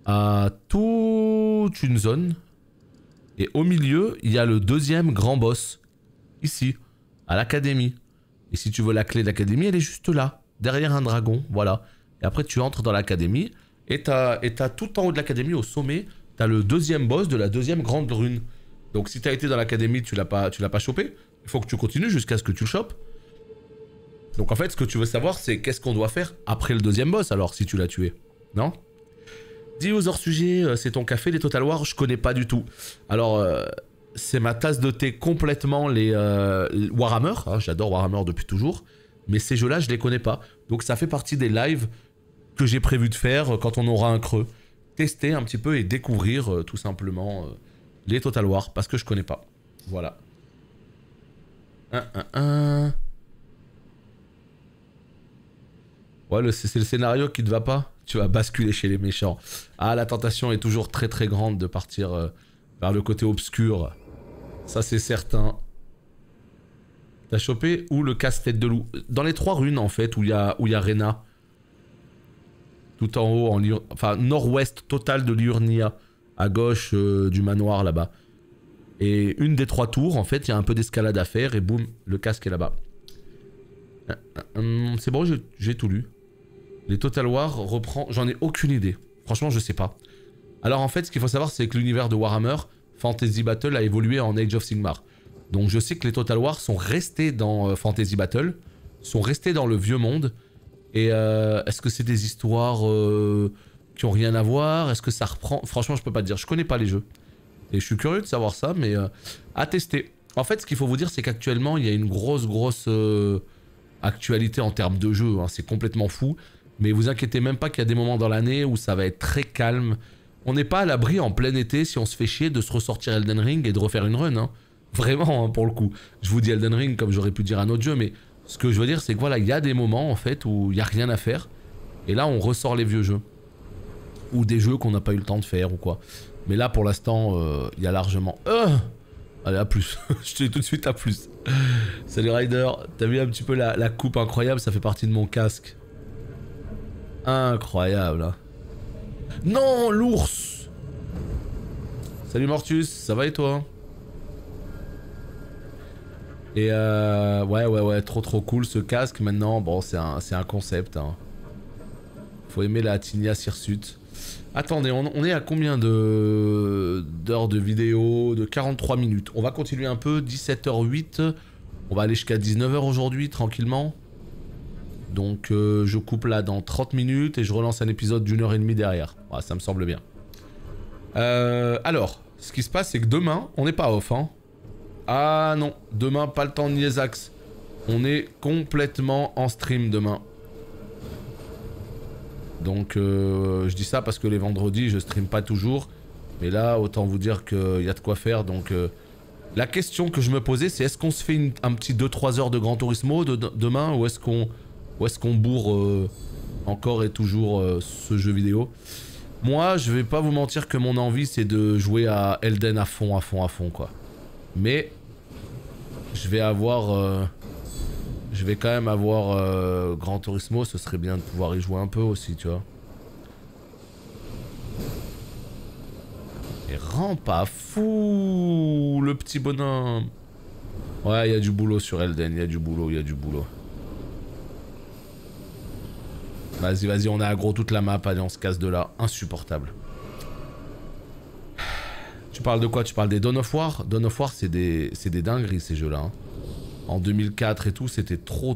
[SPEAKER 1] à toute une zone. Et au milieu, il y a le deuxième grand boss. Ici. À l'académie. Et si tu veux la clé de l'académie, elle est juste là. Derrière un dragon. Voilà. Et après, tu entres dans l'académie. Et t'as tout en haut de l'académie, au sommet, t'as le deuxième boss de la deuxième grande rune. Donc si t'as été dans l'académie, tu l'as pas chopé. Il faut que tu continues jusqu'à ce que tu le chopes. Donc en fait, ce que tu veux savoir, c'est qu'est-ce qu'on doit faire après le deuxième boss, alors, si tu l'as tué. Non? Dis aux hors-sujets, c'est ton café, les Total War, je connais pas du tout. Alors, c'est ma tasse de thé complètement, les Warhammer. Hein, j'adore Warhammer depuis toujours. Mais ces jeux-là, je les connais pas. Donc ça fait partie des lives que j'ai prévu de faire quand on aura un creux. Tester un petit peu et découvrir tout simplement les Total War parce que je connais pas. Voilà. Ouais, c'est le scénario qui te va pas. Tu vas basculer chez les méchants. Ah, la tentation est toujours très très grande de partir vers le côté obscur. Ça c'est certain. T'as chopé où le casse-tête de loup? Dans les 3 runes en fait où il y a Rena. Tout en haut, enfin nord-ouest total de Liurnia, à gauche du manoir là-bas. Et une des 3 tours, en fait, il y a un peu d'escalade à faire et boum, le casque est là-bas. C'est bon, j'ai tout lu. Les Total War reprend... J'en ai aucune idée. Franchement, je sais pas. Alors en fait, ce qu'il faut savoir, c'est que l'univers de Warhammer Fantasy Battle a évolué en Age of Sigmar. Donc je sais que les Total War sont restés dans Fantasy Battle, sont restés dans le vieux monde. Et est-ce que c'est des histoires qui ont rien à voir? Est-ce que ça reprend? Franchement, je peux pas te dire. Je connais pas les jeux. Et je suis curieux de savoir ça, mais à tester. En fait, ce qu'il faut vous dire, c'est qu'actuellement, il y a une grosse actualité en termes de jeux. Hein. C'est complètement fou. Mais vous inquiétez même pas qu'il y a des moments dans l'année où ça va être très calme. On n'est pas à l'abri en plein été, si on se fait chier, de se ressortir Elden Ring et de refaire une run. Hein. Vraiment, hein, pour le coup. Je vous dis Elden Ring comme j'aurais pu dire un autre jeu, mais... Ce que je veux dire, c'est que voilà, il y a des moments en fait où il n'y a rien à faire. Et là, on ressort les vieux jeux. Ou des jeux qu'on n'a pas eu le temps de faire ou quoi. Mais là, pour l'instant, il y a largement... Allez, à plus. Je te dis tout de suite à plus. Salut Ryder. T'as vu un petit peu la coupe incroyable? Ça fait partie de mon casque. Incroyable. Hein. Non, l'ours. Salut Mortus. Ça va et toi? Et ouais, trop cool ce casque. Maintenant, bon, c'est un concept. Hein. Faut aimer la Tinia Hirsute. Attendez, on est à combien d'heures de vidéo? De 43 minutes. On va continuer un peu, 17h08. On va aller jusqu'à 19h aujourd'hui, tranquillement. Donc je coupe là dans 30 minutes et je relance un épisode d'1h30 derrière. Ouais, ça me semble bien. Alors, ce qui se passe, c'est que demain, on n'est pas off, hein. Ah non, demain, pas le temps de Niezax. On est complètement en stream demain. Donc, je dis ça parce que les vendredis, je stream pas toujours. Mais là, autant vous dire qu'il y a de quoi faire. Donc, la question que je me posais, c'est est-ce qu'on se fait un petit 2-3 heures de Gran Turismo demain? Ou est-ce qu'on bourre encore et toujours ce jeu vidéo? Moi, je vais pas vous mentir que mon envie, c'est de jouer à Elden à fond, quoi. Mais... je vais quand même avoir Gran Turismo, ce serait bien de pouvoir y jouer un peu aussi, tu vois. Et rend pas fou, le petit bonhomme. Ouais, il y a du boulot sur Elden, il y a du boulot. Vas-y, on est aggro toute la map, allez, on se casse de là. Insupportable. Tu parles de quoi? Tu parles des Dawn of War? Dawn of War, c'est des dingueries ces jeux-là. Hein. En 2004 et tout, c'était trop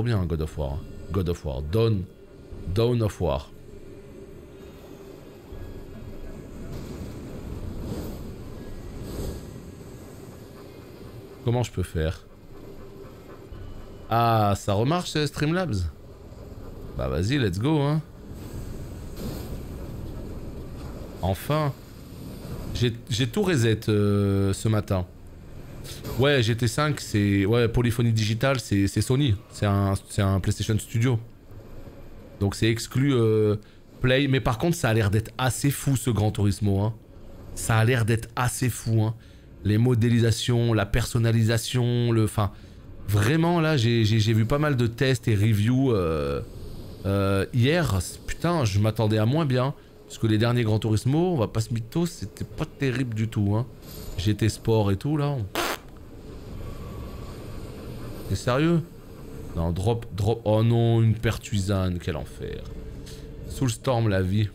[SPEAKER 1] bien God of War. God of War. Dawn of War. Comment je peux faire? Ah, ça remarche Streamlabs? Bah vas-y, let's go, hein. Enfin. J'ai tout reset ce matin. Ouais, GT5, c'est... Ouais, Polyphony Digital, c'est Sony. C'est un PlayStation Studio. Donc c'est exclu Play. Mais par contre, ça a l'air d'être assez fou, ce Gran Turismo. Hein. Ça a l'air d'être assez fou. Hein. Les modélisations, la personnalisation, le... Enfin, vraiment, là, j'ai vu pas mal de tests et reviews hier. Putain, je m'attendais à moins bien. Parce que les derniers Gran Turismo, on va pas se mytho, c'était pas terrible du tout. Hein. GT Sport et tout, là. T'es sérieux? Non, drop. Oh non, une pertuisane, quel enfer. Soulstorm, la vie.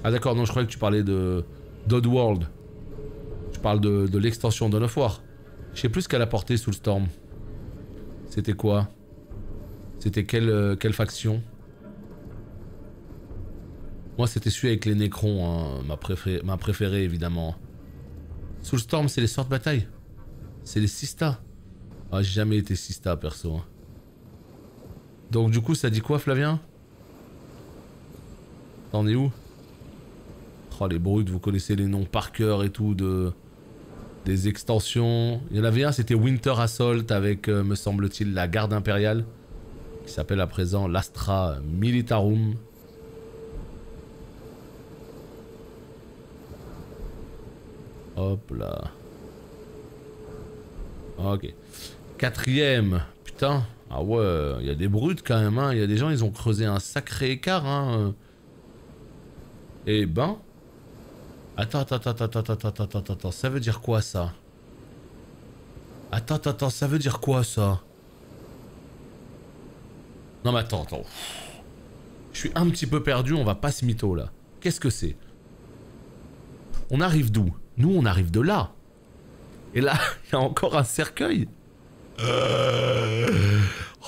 [SPEAKER 1] Ah d'accord, non, je croyais que tu parlais de d'Oddworld. Je parle de l'extension Dawn of War. Je sais plus ce qu'elle a porté, Soulstorm. C'était quoi? C'était quelle faction? Moi, c'était celui avec les Necrons, hein, ma préférée, évidemment. Soulstorm, c'est les sorts de bataille. C'est les Sista. Ah, j'ai jamais été Sista, perso. Donc, du coup, ça dit quoi, Flavien? T'en es où? Oh, les brutes, vous connaissez les noms par cœur et tout des extensions. Il y en avait un, c'était Winter Assault avec, me semble-t-il, la garde impériale. Qui s'appelle à présent l'Astra Militarum. Hop là. Ok. 4ème. Putain. Ah ouais, il y a des brutes quand même. Hein. Il y a des gens, ils ont creusé un sacré écart. Hein. Eh ben. Attends. Ça veut dire quoi ça? Attends. Ça veut dire quoi ça? Non mais attends. Je suis un petit peu perdu. On va pas se mytho là. Qu'est-ce que c'est? On arrive d'où? Nous, on arrive de là. Et là, il y a encore un cercueil.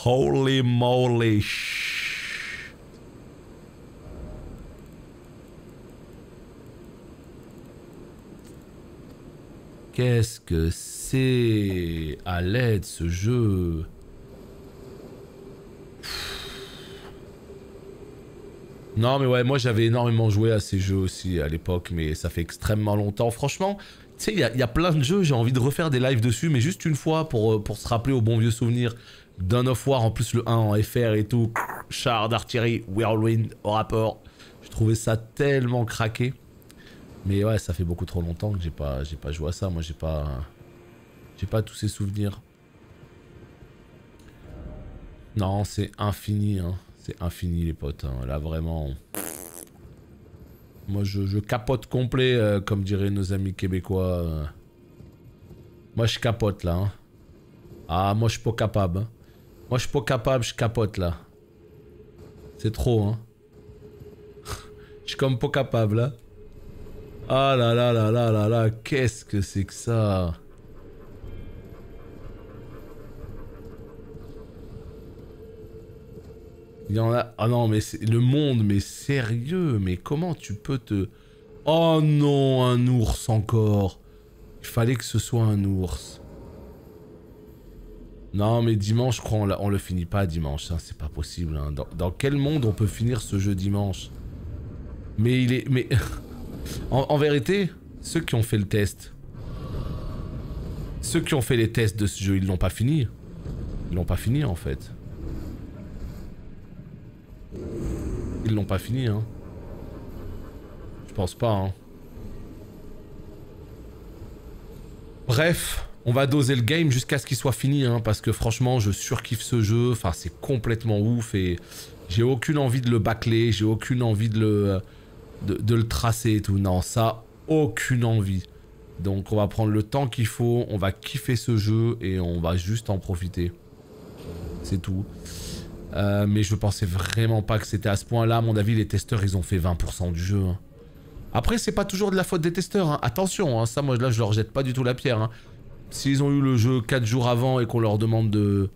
[SPEAKER 1] Holy moly. Qu'est-ce que c'est à l'aide ce jeu? Non mais ouais, moi j'avais énormément joué à ces jeux aussi à l'époque, mais ça fait extrêmement longtemps. Franchement, tu sais, il y a plein de jeux, j'ai envie de refaire des lives dessus, mais juste une fois pour se rappeler aux bons vieux souvenirs. Dawn of War, en plus le 1 en FR et tout, char d'artillerie, Whirlwind au rapport. Je trouvais ça tellement craqué. Mais ouais, ça fait beaucoup trop longtemps que j'ai pas joué à ça. Moi j'ai pas tous ces souvenirs. Non, c'est infini, hein. C'est infini les potes, hein. Là vraiment... Moi je capote complet, comme diraient nos amis québécois. Moi je capote là. Hein. Ah, moi je suis pas capable. Hein. Moi je suis pas capable, je capote là. C'est trop, hein. Je suis comme pas capable là. Ah là là là là là là, qu'est-ce que c'est que ça? Il y en a... Ah non, mais c'est le monde, mais sérieux, mais comment tu peux te... Oh non, un ours encore. Il fallait que ce soit un ours. Non, mais dimanche, je crois, on le finit pas dimanche, hein, c'est pas possible. Hein. Dans quel monde on peut finir ce jeu dimanche? Mais il est... Mais... en vérité, ceux qui ont fait le test... Ceux qui ont fait les tests de ce jeu, ils l'ont pas fini. Ils l'ont pas fini, en fait. Ils l'ont pas fini, hein. Je pense pas, hein. Bref, on va doser le game jusqu'à ce qu'il soit fini, hein, parce que franchement, je surkiffe ce jeu. Enfin, c'est complètement ouf et j'ai aucune envie de le bâcler, j'ai aucune envie de le tracer et tout. Non, ça, aucune envie. Donc, on va prendre le temps qu'il faut, on va kiffer ce jeu et on va juste en profiter. C'est tout. Mais je pensais vraiment pas que c'était à ce point-là. À mon avis, les testeurs, ils ont fait 20% du jeu. Hein. Après, c'est pas toujours de la faute des testeurs. Hein. Attention, hein, ça, moi, là, je leur jette pas du tout la pierre. Hein. S'ils ont eu le jeu 4 jours avant et qu'on leur demande de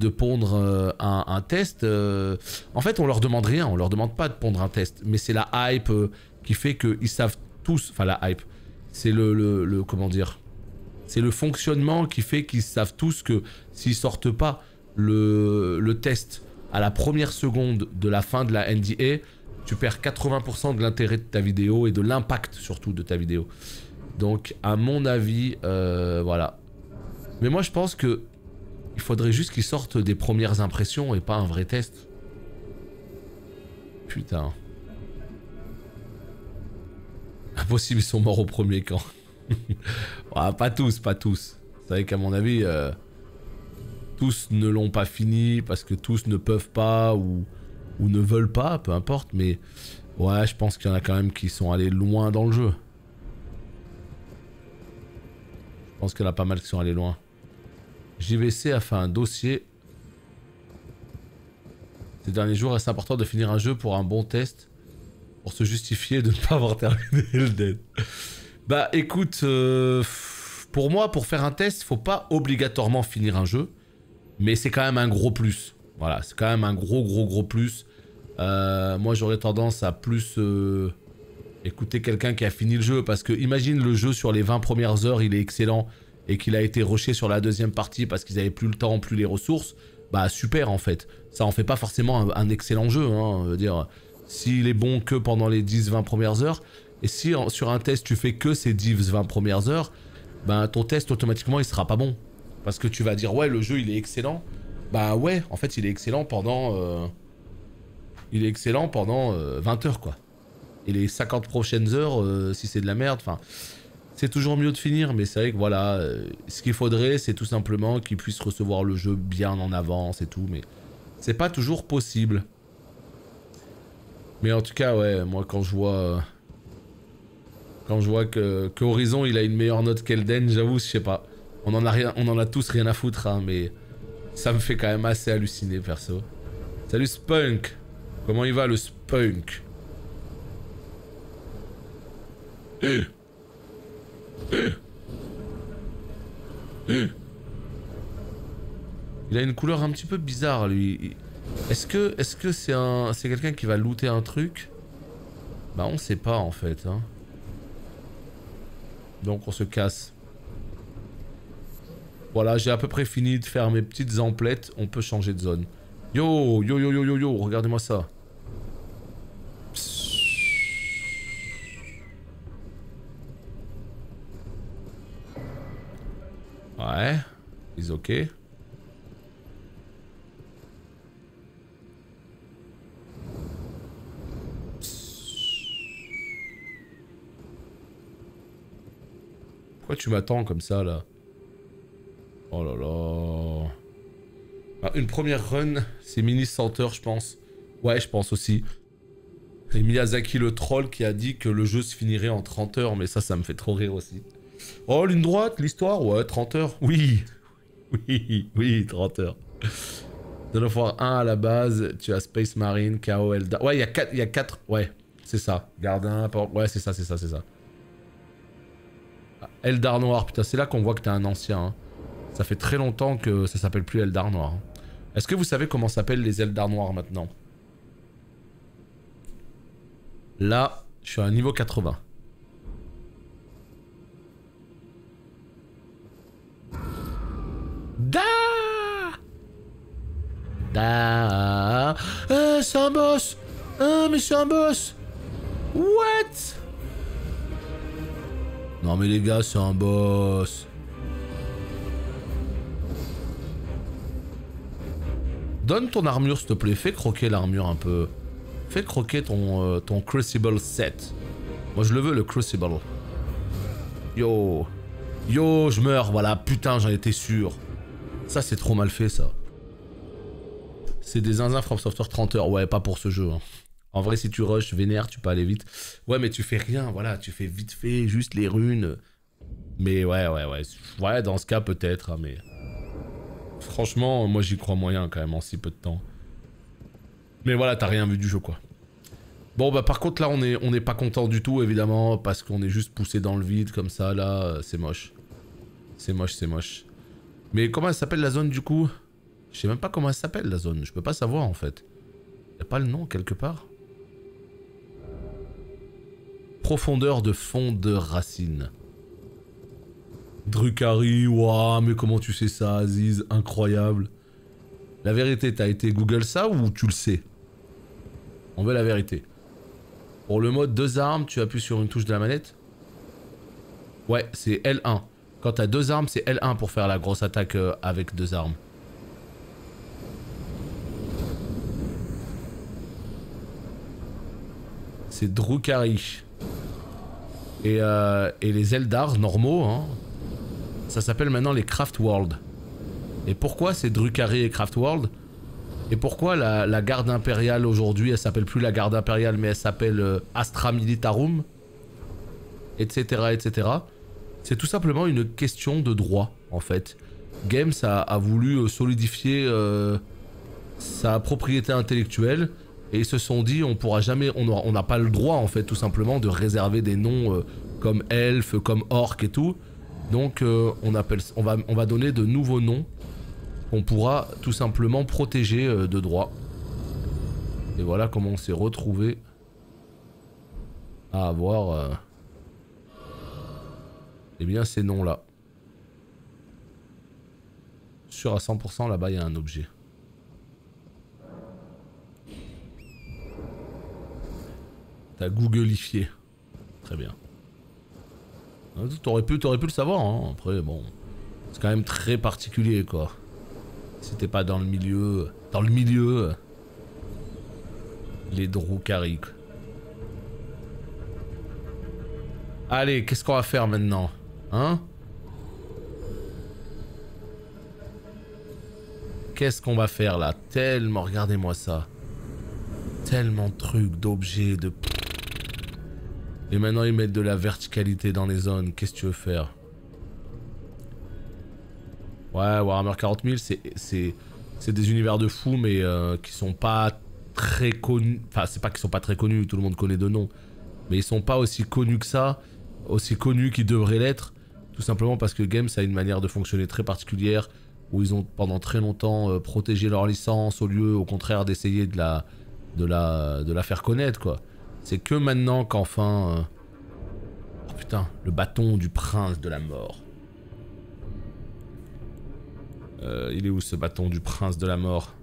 [SPEAKER 1] pondre un test, en fait, on leur demande rien. On leur demande pas de pondre un test. Mais c'est la hype qui fait qu'ils savent tous... Enfin, la hype. C'est le comment dire? C'est le fonctionnement qui fait qu'ils savent tous que s'ils sortent pas le test à la première seconde de la fin de la NDA, tu perds 80% de l'intérêt de ta vidéo et de l'impact surtout de ta vidéo. Donc à mon avis, voilà. Mais moi je pense que il faudrait juste qu'ils sortent des premières impressions et pas un vrai test. Putain. Impossible, ils sont morts au premier camp. Ah, pas tous, pas tous. Vous savez qu'à mon avis, tous ne l'ont pas fini parce que tous ne peuvent pas ou ne veulent pas, peu importe. Mais ouais, je pense qu'il y en a quand même qui sont allés loin dans le jeu. Je pense qu'il y en a pas mal qui sont allés loin. JVC a fait un dossier. Ces derniers jours, est-ce important de finir un jeu pour un bon test, pour se justifier de ne pas avoir terminé le dead? Bah écoute, pour moi, pour faire un test, faut pas obligatoirement finir un jeu, mais c'est quand même un gros plus. Voilà, c'est quand même un gros plus. Moi, j'aurais tendance à plus écouter quelqu'un qui a fini le jeu, parce que imagine le jeu sur les 20 premières heures, il est excellent, et qu'il a été rushé sur la deuxième partie parce qu'ils avaient plus le temps, plus les ressources. Bah super en fait. Ça en fait pas forcément un excellent jeu, hein. Je veux dire, s'il est bon que pendant les 10-20 premières heures, et si sur un test tu fais que ces 10-20 premières heures, bah ton test automatiquement il sera pas bon. Parce que tu vas dire ouais le jeu il est excellent. Bah ouais, en fait il est excellent pendant 20 heures quoi. Et les 50 prochaines heures, si c'est de la merde, enfin... C'est toujours mieux de finir, mais c'est vrai que voilà, ce qu'il faudrait, c'est tout simplement qu'ils puissent recevoir le jeu bien en avance et tout, mais c'est pas toujours possible. Mais en tout cas, ouais, moi quand je vois que Horizon il a une meilleure note qu'Elden, j'avoue, je sais pas. On en a tous rien à foutre, hein, mais ça me fait quand même assez halluciner, perso. Salut Spunk, comment il va le Spunk? Il a une couleur un petit peu bizarre lui. Est-ce que c'est quelqu'un qui va looter un truc? Bah on sait pas en fait hein. Donc on se casse. Voilà, j'ai à peu près fini de faire mes petites emplettes, on peut changer de zone. Yo, regardez-moi ça. Ouais, ils ok. Pourquoi tu m'attends comme ça là? Oh là là. Ah, une première run, c'est Mini 100 heures je pense. Ouais, je pense aussi. Et Miyazaki le troll qui a dit que le jeu se finirait en 30 heures, mais ça me fait trop rire aussi. Oh, ligne droite, l'histoire? Ouais, 30 heures. Oui. Oui, 30 heures. Dawn of War 1 à la base, tu as Space Marine, KO, Eldar... Ouais, il y a 4... Ouais, c'est ça. Gardien, ouais, c'est ça. Ah, Eldar Noir, putain, c'est là qu'on voit que t'es un ancien. Hein. Ça fait très longtemps que ça s'appelle plus Eldar Noir. Hein. Est-ce que vous savez comment s'appellent les Eldar Noirs maintenant? Là, je suis à un niveau 80. C'est un boss. Mais c'est un boss. What? Non mais les gars, c'est un boss. Donne ton armure s'il te plaît, fais croquer l'armure un peu. Fais croquer ton Crucible set. Moi je le veux le Crucible. Yo, je meurs, voilà, putain j'en étais sûr. Ça c'est trop mal fait ça. C'est des zinzins From Software 30 heures, ouais pas pour ce jeu. Hein. En vrai si tu rush vénère tu peux aller vite. Ouais mais tu fais rien, voilà, tu fais vite fait juste les runes. Mais ouais, dans ce cas peut-être, hein, mais... Franchement, moi j'y crois moyen quand même en si peu de temps. Mais voilà, t'as rien vu du jeu quoi. Bon bah par contre là on est pas content du tout évidemment parce qu'on est juste poussé dans le vide comme ça là, c'est moche. C'est moche. Mais comment elle s'appelle la zone du coup? Je sais même pas comment elle s'appelle la zone, je peux pas savoir en fait. Y'a pas le nom quelque part? Profondeur de fond de racine. Drukhari, waouh, mais comment tu sais ça Aziz? Incroyable. La vérité, t'as été Google ça ou tu le sais? On veut la vérité. Pour le mode 2 armes, tu appuies sur une touche de la manette. Ouais, c'est L1. Quand t'as 2 armes, c'est L1 pour faire la grosse attaque avec 2 armes. C'est Drukhari. Et les Eldar normaux, hein, ça s'appelle maintenant les Craft World. Et pourquoi c'est Drukhari et Craft World? Et pourquoi la garde impériale aujourd'hui, elle s'appelle plus la garde impériale, mais elle s'appelle Astra Militarum, etc., etc. C'est tout simplement une question de droit, en fait. Games a voulu solidifier sa propriété intellectuelle, et ils se sont dit, on pourra jamais, on n'a pas le droit, en fait, tout simplement, de réserver des noms comme elfe, comme orc et tout. Donc, on va donner de nouveaux noms qu'on pourra tout simplement protéger de droit. Et voilà comment on s'est retrouvé à avoir eh bien ces noms-là. Sûr à 100%, là-bas il y a un objet. T'as googlifié. Très bien. T'aurais pu le savoir, hein. Après bon, c'est quand même très particulier quoi. Si t'es pas dans le milieu... les Drukhari. Allez, qu'est-ce qu'on va faire maintenant? Hein? Qu'est-ce qu'on va faire là? Tellement, regardez-moi ça. Tellement de trucs, d'objets, de... Et maintenant ils mettent de la verticalité dans les zones. Qu'est-ce que tu veux faire? Ouais, Warhammer 40 000, c'est des univers de fous, mais qui sont pas très connus. Enfin, c'est pas qu'ils sont pas très connus, tout le monde connaît de nom. Mais ils sont pas aussi connus que ça, aussi connus qu'ils devraient l'être. Tout simplement parce que Games a une manière de fonctionner très particulière, où ils ont pendant très longtemps protégé leur licence, au lieu, au contraire, d'essayer de la faire connaître, quoi. C'est que maintenant qu'enfin... Oh putain, le bâton du prince de la mort. Il est où ce bâton du prince de la mort?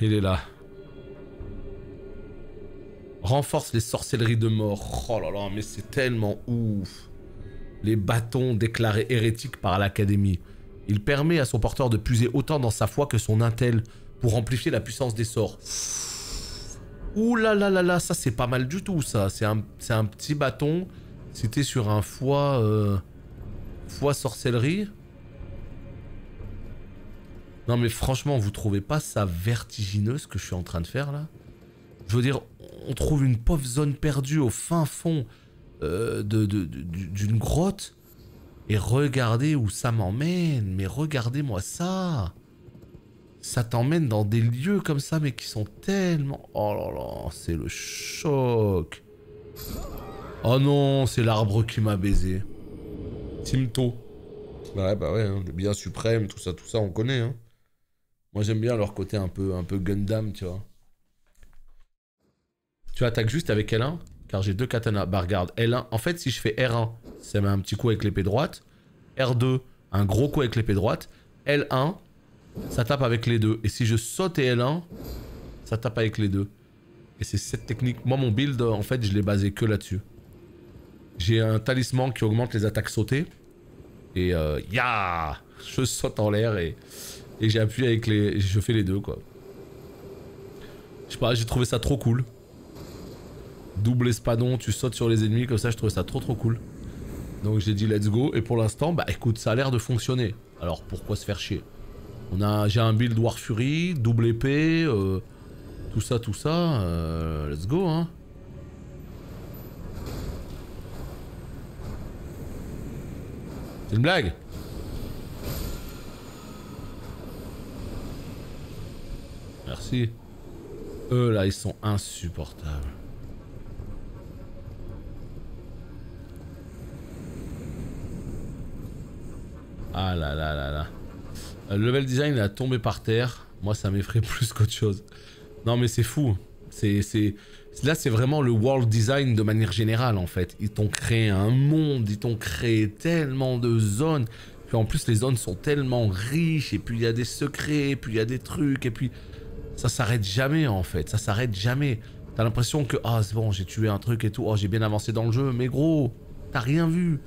[SPEAKER 1] Il est là. Renforce les sorcelleries de mort. Oh là là, mais c'est tellement ouf. Les bâtons déclarés hérétiques par l'Académie. Il permet à son porteur de puiser autant dans sa foi que son intel pour amplifier la puissance des sorts. Ouh là là là là, ça c'est pas mal du tout ça. C'est un petit bâton. Si t'es sur un foi sorcellerie. Non mais franchement, vous trouvez pas ça vertigineux ce que je suis en train de faire là? Je veux dire, on trouve une pauvre zone perdue au fin fond d'une grotte. Et regardez où ça m'emmène. Mais regardez-moi ça. Ça t'emmène dans des lieux comme ça, mais qui sont tellement... Oh là là, c'est le choc. Oh non, c'est l'arbre qui m'a baisé. Timto. Ouais, bah ouais, hein, le bien suprême, tout ça, on connaît. Hein. Moi, j'aime bien leur côté un peu Gundam, tu vois. Tu attaques juste avec L1, car j'ai 2 katanas. Bah regarde, L1, en fait, si je fais R1, ça met un petit coup avec l'épée droite. R2, un gros coup avec l'épée droite. L1, ça tape avec les deux. Et si je saute et L1, ça tape avec les deux. Et c'est cette technique. Moi, mon build, en fait, je l'ai basé que là-dessus. J'ai un talisman qui augmente les attaques sautées. Et ya, je saute en l'air et j'appuie avec les... Je fais les deux, quoi. Je sais pas, j'ai trouvé ça trop cool. Double espadon, tu sautes sur les ennemis, comme ça, je trouvais ça trop cool. Donc j'ai dit let's go. Et pour l'instant, bah écoute, ça a l'air de fonctionner. Alors pourquoi se faire chier? J'ai un build War Fury, double épée, tout ça, let's go, hein. C'est une blague? Merci. Eux là, ils sont insupportables. Ah là là là là. Le level design il a tombé par terre. Moi ça m'effraie plus qu'autre chose. Non mais c'est fou. Là c'est vraiment le world design de manière générale en fait. Ils t'ont créé un monde, ils t'ont créé tellement de zones. Puis en plus les zones sont tellement riches. Et puis il y a des secrets, puis il y a des trucs. Et puis ça s'arrête jamais en fait, ça s'arrête jamais. T'as l'impression que, ah c'est bon, j'ai tué un truc et tout, oh j'ai bien avancé dans le jeu, mais gros, t'as rien vu.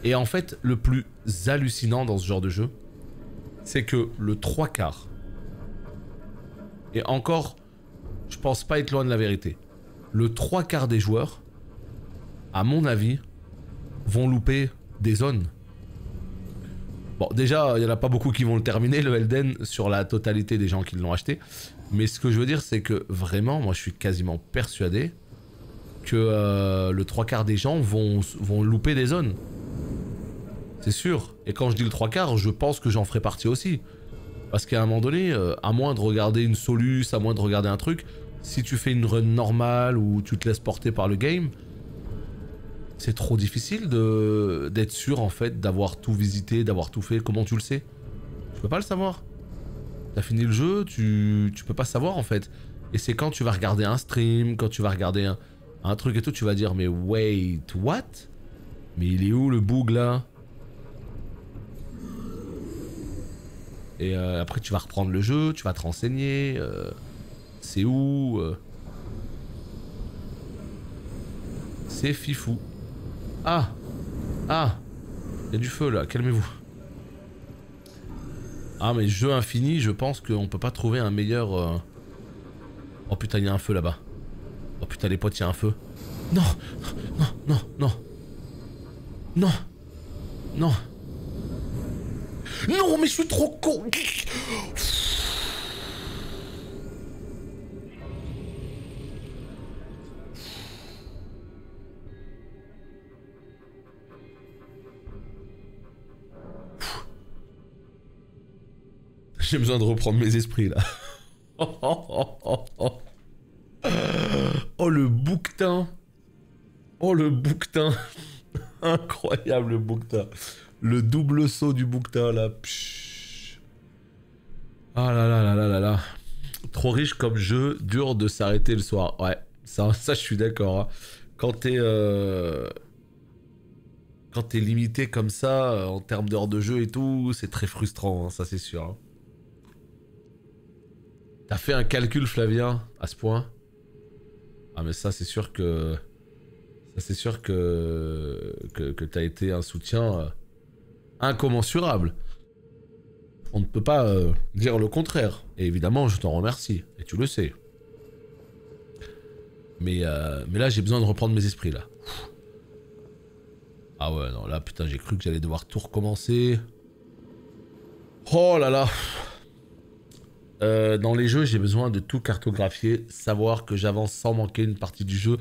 [SPEAKER 1] Et en fait, le plus hallucinant dans ce genre de jeu, c'est que le 3/4, et encore, je pense pas être loin de la vérité, le 3/4 des joueurs, à mon avis, vont louper des zones. Bon, déjà, il y en a pas beaucoup qui vont le terminer, le Elden, sur la totalité des gens qui l'ont acheté. Mais ce que je veux dire, c'est que vraiment, moi je suis quasiment persuadé que le 3/4 des gens vont louper des zones. C'est sûr. Et quand je dis le 3/4, je pense que j'en ferai partie aussi. Parce qu'à un moment donné, à moins de regarder une solus, à moins de regarder un truc, si tu fais une run normale ou tu te laisses porter par le game, c'est trop difficile d'être sûr en fait, d'avoir tout visité, d'avoir tout fait. Comment tu le sais? Tu peux pas le savoir. T'as fini le jeu, tu peux pas savoir en fait. Et c'est quand tu vas regarder un stream, quand tu vas regarder un truc et tout, tu vas dire mais wait, what? Mais il est où le bug là? Et après tu vas reprendre le jeu, tu vas te renseigner. C'est où? C'est fifou. Ah! Ah! Il y a du feu là, calmez-vous. Ah mais jeu infini, je pense qu'on peut pas trouver un meilleur... Oh putain, il y a un feu là-bas. Oh putain les potes, il y a un feu. Non! Non, non, non! Non! Non! Non mais je suis trop con! J'ai besoin de reprendre mes esprits là. Oh le bouquetin. Oh le bouquetin. Incroyable le bouquetin. Le double saut du bouquetin là. Psh. Ah là là là là là là. Trop riche comme jeu, dur de s'arrêter le soir. Ouais, ça je suis d'accord. Hein. Quand t'es limité comme ça, en termes d'heures de jeu et tout, c'est très frustrant, hein, ça c'est sûr. Hein. T'as fait un calcul, Flavien, à ce point? Ah mais ça c'est sûr que... Ça c'est sûr que t'as été un soutien incommensurable. On ne peut pas dire le contraire. Et évidemment, je t'en remercie. Et tu le sais. Mais là, j'ai besoin de reprendre mes esprits, là. Ah ouais, non, là, putain, j'ai cru que j'allais devoir tout recommencer. Oh là là. Dans les jeux, j'ai besoin de tout cartographier, savoir que j'avance sans manquer une partie du jeu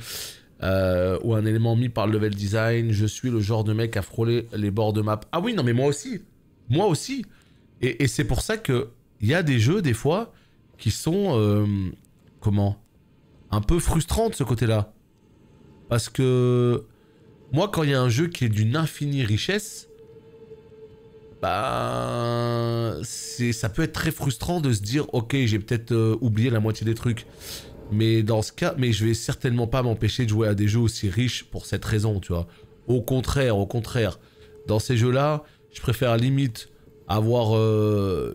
[SPEAKER 1] ou un élément mis par le level design. Je suis le genre de mec à frôler les bords de map. Ah oui, non mais moi aussi. Moi aussi. Et c'est pour ça que il y a des jeux, des fois, qui sont... comment? Un peu frustrants de ce côté-là. Parce que... Moi, quand il y a un jeu qui est d'une infinie richesse... Bah, ça peut être très frustrant de se dire ok, j'ai peut-être oublié la moitié des trucs, mais dans ce cas, mais je vais certainement pas m'empêcher de jouer à des jeux aussi riches pour cette raison, tu vois. Au contraire, dans ces jeux-là, je préfère à la limite avoir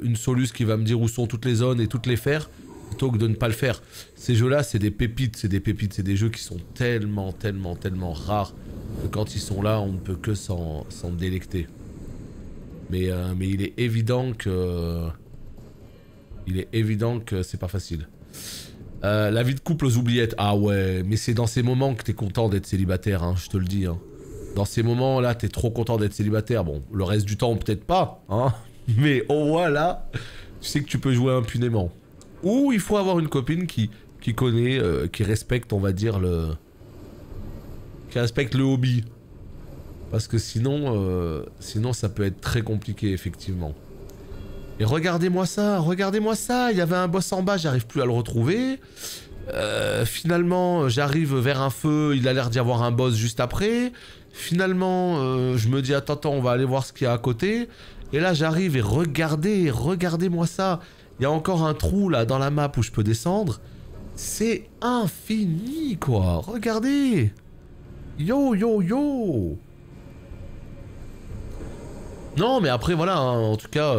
[SPEAKER 1] une soluce qui va me dire où sont toutes les zones et toutes les faire, plutôt que de ne pas le faire. Ces jeux-là, c'est des pépites, c'est des jeux qui sont tellement rares que quand ils sont là, on ne peut que s'en délecter. Mais il est évident que... c'est pas facile. La vie de couple aux oubliettes. Ah ouais, mais c'est dans ces moments que t'es content d'être célibataire, hein, je te le dis. Hein. Dans ces moments-là, t'es trop content d'être célibataire. Bon, le reste du temps, peut-être pas, hein. Mais au moins là, tu sais que tu peux jouer impunément. Ou il faut avoir une copine qui connaît, qui respecte, on va dire, qui respecte le hobby. Parce que sinon ça peut être très compliqué, effectivement. Et regardez-moi ça, il y avait un boss en bas, j'arrive plus à le retrouver. Finalement, j'arrive vers un feu, il a l'air d'y avoir un boss juste après. Finalement, je me dis, attends, on va aller voir ce qu'il y a à côté. Et là, j'arrive et regardez-moi ça. Il y a encore un trou, là, dans la map où je peux descendre. C'est infini, quoi. Regardez. Yo. Non, mais après, voilà, hein, en tout cas,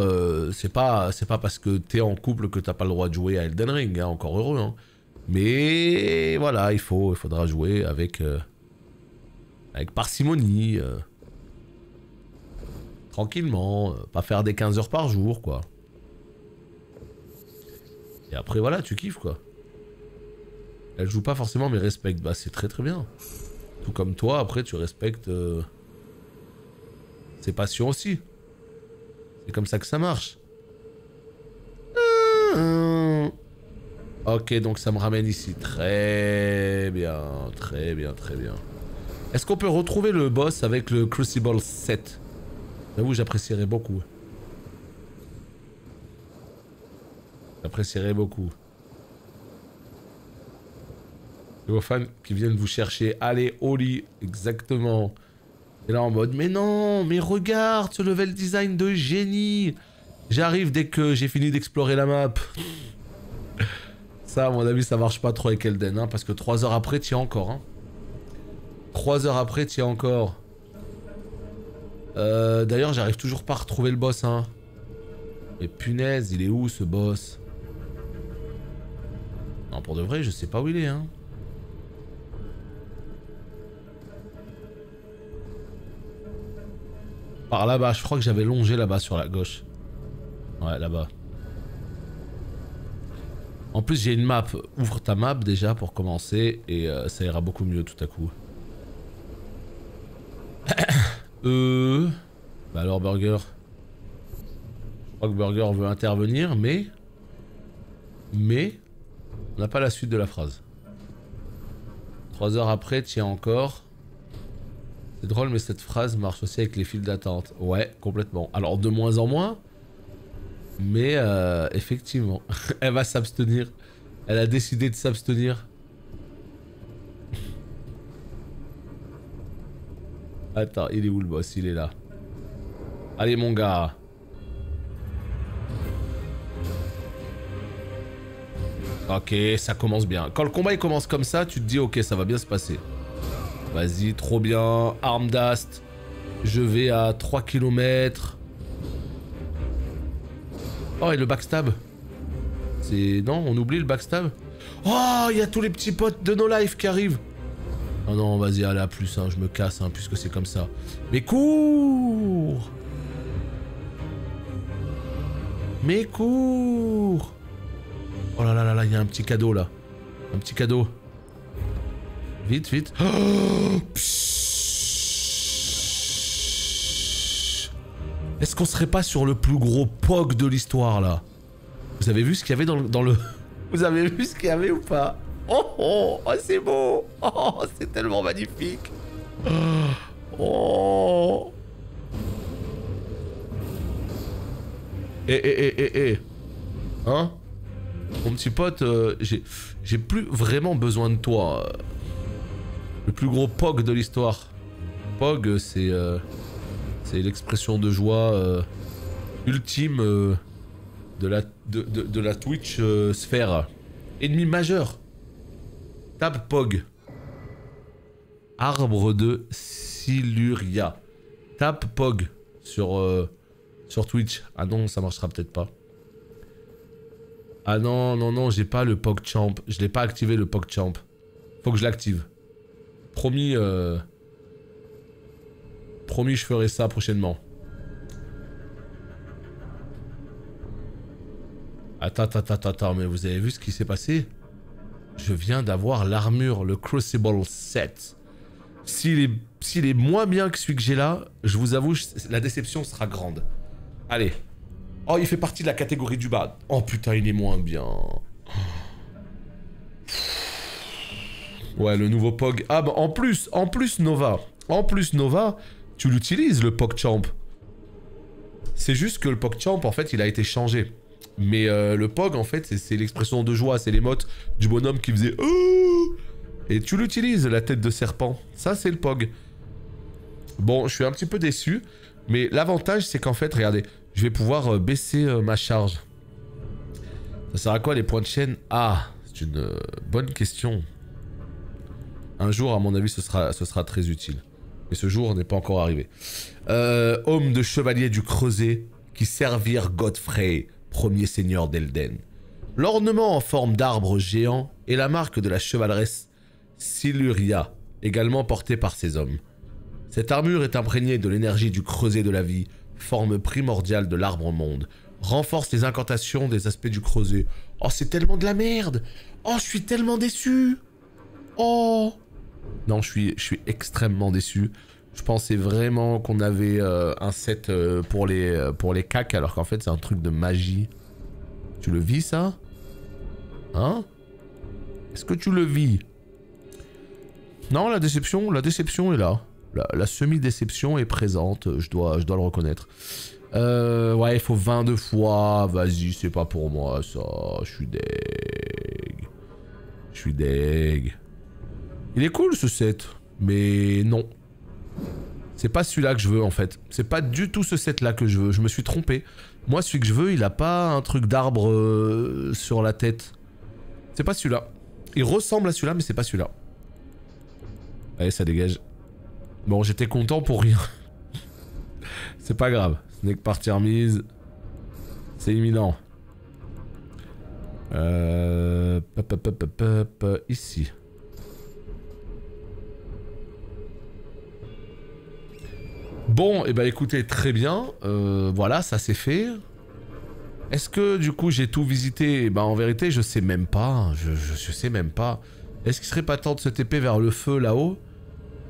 [SPEAKER 1] c'est pas parce que t'es en couple que t'as pas le droit de jouer à Elden Ring, hein, encore heureux. Hein. Mais voilà, il faudra jouer avec parcimonie, tranquillement, pas faire des 15 heures par jour, quoi. Et après, voilà, tu kiffes, quoi. Elle joue pas forcément, mais respecte. Bah, c'est très très bien. Tout comme toi, après, tu respectes ses passions aussi. C'est comme ça que ça marche. Ok, donc ça me ramène ici. Très bien, très bien, très bien. Est-ce qu'on peut retrouver le boss avec le Crucible 7? J'avoue, j'apprécierais beaucoup. J'apprécierais beaucoup. Et vos fans qui viennent vous chercher. Allez, au lit. Exactement. Et là en mode, mais non, mais regarde ce level design de génie. J'arrive dès que j'ai fini d'explorer la map. Ça, à mon avis, ça marche pas trop avec Elden, hein, parce que 3 heures après, t'y es encore. Hein. 3 heures après, t'y es encore. D'ailleurs, j'arrive toujours pas à retrouver le boss. Hein. Mais punaise, il est où ce boss? Non, pour de vrai, je sais pas où il est. Hein. Par là-bas, je crois que j'avais longé là-bas sur la gauche. Ouais, là-bas. En plus, j'ai une map. Ouvre ta map déjà pour commencer et ça ira beaucoup mieux tout à coup. Bah alors, Burger. Je crois que Burger veut intervenir, mais. On n'a pas la suite de la phrase. 3 heures après, tiens encore. C'est drôle, mais cette phrase marche aussi avec les files d'attente. Ouais, complètement. Alors, de moins en moins. Mais effectivement, elle va s'abstenir. Elle a décidé de s'abstenir. Attends, il est où le boss? Il est là. Allez mon gars. Ok, ça commence bien. Quand le combat il commence comme ça, tu te dis ok, ça va bien se passer. Vas-y, trop bien. Arme d'ast. Je vais à 3 km. Oh, et le backstab. C'est... Non, on oublie le backstab. Oh, il y a tous les petits potes de No Life qui arrivent. Oh non, vas-y, allez, à plus, hein, je me casse, hein, puisque c'est comme ça. Mais cours. Mais cours. Oh là là là là, il y a un petit cadeau, là. Un petit cadeau. Vite, vite. Oh, est-ce qu'on serait pas sur le plus gros POG de l'histoire, là? Vous avez vu ce qu'il y avait dans le... Vous avez vu ce qu'il y avait ou pas? Oh, oh, oh c'est beau. Oh, c'est tellement magnifique. Oh. Eh. Hein? Mon petit pote, j'ai plus vraiment besoin de toi. Le plus gros POG de l'histoire. POG, c'est l'expression de joie ultime de la Twitch sphère. Ennemi majeur. Tape POG. Arbre de Siluria. Tape POG sur Twitch. Ah non, ça marchera peut-être pas. Ah non, non, non, j'ai pas le PogChamp. Je l'ai pas activé le PogChamp. Faut que je l'active. Promis, promis, je ferai ça prochainement. Attends, mais vous avez vu ce qui s'est passé? Je viens d'avoir l'armure, le Crucible 7. S'il est moins bien que celui que j'ai là, je vous avoue, la déception sera grande. Allez. Oh, il fait partie de la catégorie du bas. Oh putain, il est moins bien. Ouais, le nouveau POG. Ah bah en plus Nova. En plus Nova, tu l'utilises le PogChamp. C'est juste que le PogChamp, en fait, il a été changé. Mais le POG, en fait, c'est l'expression de joie. C'est l'émote du bonhomme qui faisait... Et tu l'utilises, la tête de serpent. Ça, c'est le POG. Bon, je suis un petit peu déçu. Mais l'avantage, c'est qu'en fait, regardez... Je vais pouvoir baisser ma charge. Ça sert à quoi les points de chaîne? Ah, c'est une bonne question. Un jour, à mon avis, ce sera très utile. Mais ce jour n'est pas encore arrivé. Homme de chevalier du Creuset qui servirent Godfrey, premier seigneur d'Elden. L'ornement en forme d'arbre géant est la marque de la chevaleresse Siluria, également portée par ces hommes. Cette armure est imprégnée de l'énergie du Creuset de la vie, forme primordiale de l'arbre-monde. Renforce les incantations des aspects du Creuset. Oh, c'est tellement de la merde! Oh, je suis tellement déçu! Oh! Non, je suis extrêmement déçu. Je pensais vraiment qu'on avait un set pour les cacs, alors qu'en fait c'est un truc de magie. Tu le vis ça? Hein? Est-ce que tu le vis? Non, la déception est là. La semi-déception est présente, je dois le reconnaître. Ouais, il faut 22 fois. Vas-y, c'est pas pour moi ça. Je suis deg. Je suis deg. Il est cool ce set, mais non. C'est pas celui-là que je veux en fait. C'est pas du tout ce set-là que je veux. Je me suis trompé. Moi, celui que je veux, il a pas un truc d'arbre sur la tête. C'est pas celui-là. Il ressemble à celui-là, mais c'est pas celui-là. Allez, ça dégage. Bon, j'étais content pour rien. C'est pas grave. Ce n'est que partie remise. C'est imminent. Ici. Bon, et bah écoutez, très bien. Voilà, ça c'est fait. Est-ce que du coup j'ai tout visité? Bah en vérité, je sais même pas. Je sais même pas. Est-ce qu'il serait pas temps de se TP vers le feu là-haut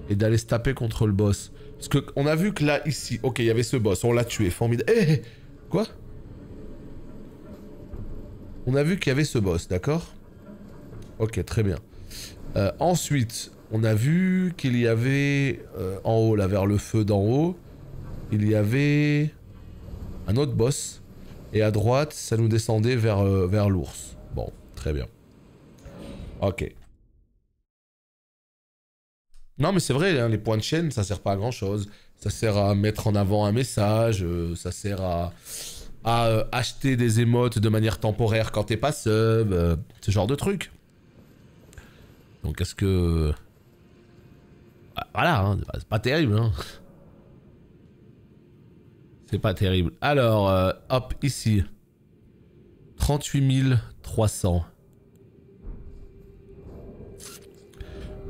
[SPEAKER 1] et d'aller se taper contre le boss? Parce que on a vu que là, ici, ok, il y avait ce boss, on l'a tué, formidable. Eh, quoi? On a vu qu'il y avait ce boss, d'accord? Ok, très bien. Ensuite, on a vu qu'il y avait en haut, là, vers le feu d'en haut, il y avait un autre boss. Et à droite, ça nous descendait vers l'ours. Bon, très bien. Ok. Non mais c'est vrai, hein, les points de chaîne, ça sert pas à grand chose. Ça sert à mettre en avant un message, ça sert à acheter des émotes de manière temporaire quand t'es pas sub, ce genre de truc. Donc est-ce que... Voilà, hein, c'est pas terrible. Hein. C'est pas terrible. Alors, hop, ici. 38 300.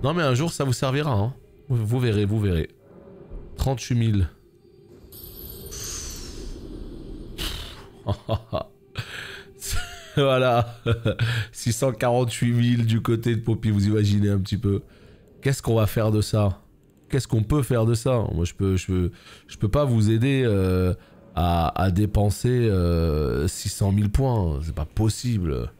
[SPEAKER 1] Non mais un jour ça vous servira, hein. Vous verrez, vous verrez. 38 000. Voilà. 648 000 du côté de Poppy, vous imaginez un petit peu. Qu'est-ce qu'on va faire de ça? Qu'est-ce qu'on peut faire de ça? Moi je peux pas vous aider à dépenser 600 000 points. C'est pas possible.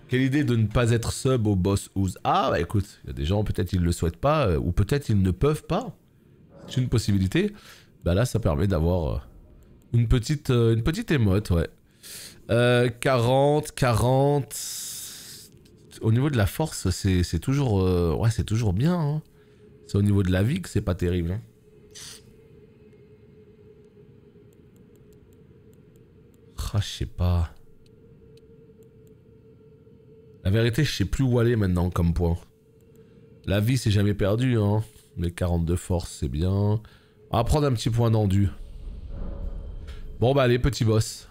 [SPEAKER 1] Quelle idée de ne pas être sub au boss Ooze. Ah bah écoute, il y a des gens peut-être ils le souhaitent pas, ou peut-être ils ne peuvent pas. C'est une possibilité. Bah là ça permet d'avoir une petite émote, ouais. 40. Au niveau de la force, c'est toujours... ouais, c'est toujours bien. Hein. C'est au niveau de la vie que c'est pas terrible. Hein. Ah, je sais pas. La vérité, je sais plus où aller maintenant comme point. La vie, c'est jamais perdu, hein. Mais 42 force, c'est bien. On va prendre un petit point d'endu. Bon, bah allez, petit boss.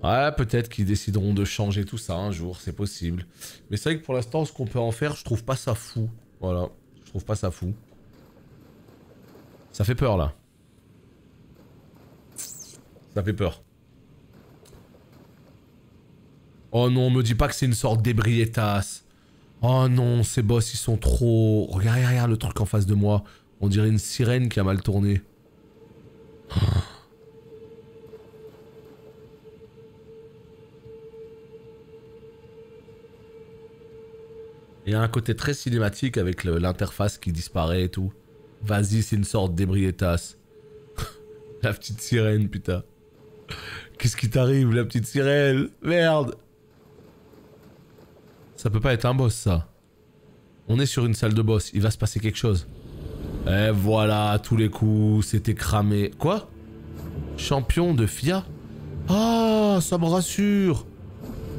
[SPEAKER 1] Ouais, peut-être qu'ils décideront de changer tout ça un jour, c'est possible. Mais c'est vrai que pour l'instant, ce qu'on peut en faire, je trouve pas ça fou. Voilà, je trouve pas ça fou. Ça fait peur, là. Ça fait peur. Oh non, me dis pas que c'est une sorte d'ébriétasse. Oh non, ces boss, ils sont trop... Regarde, regarde le truc en face de moi. On dirait une sirène qui a mal tourné. Il y a un côté très cinématique avec l'interface qui disparaît et tout. Vas-y, c'est une sorte d'ébriétasse. La petite sirène, putain. Qu'est-ce qui t'arrive, la petite sirène? Merde. Ça peut pas être un boss, ça. On est sur une salle de boss, il va se passer quelque chose. Et voilà, à tous les coups, c'était cramé. Quoi? Champion de FIA? Ah, ça me rassure.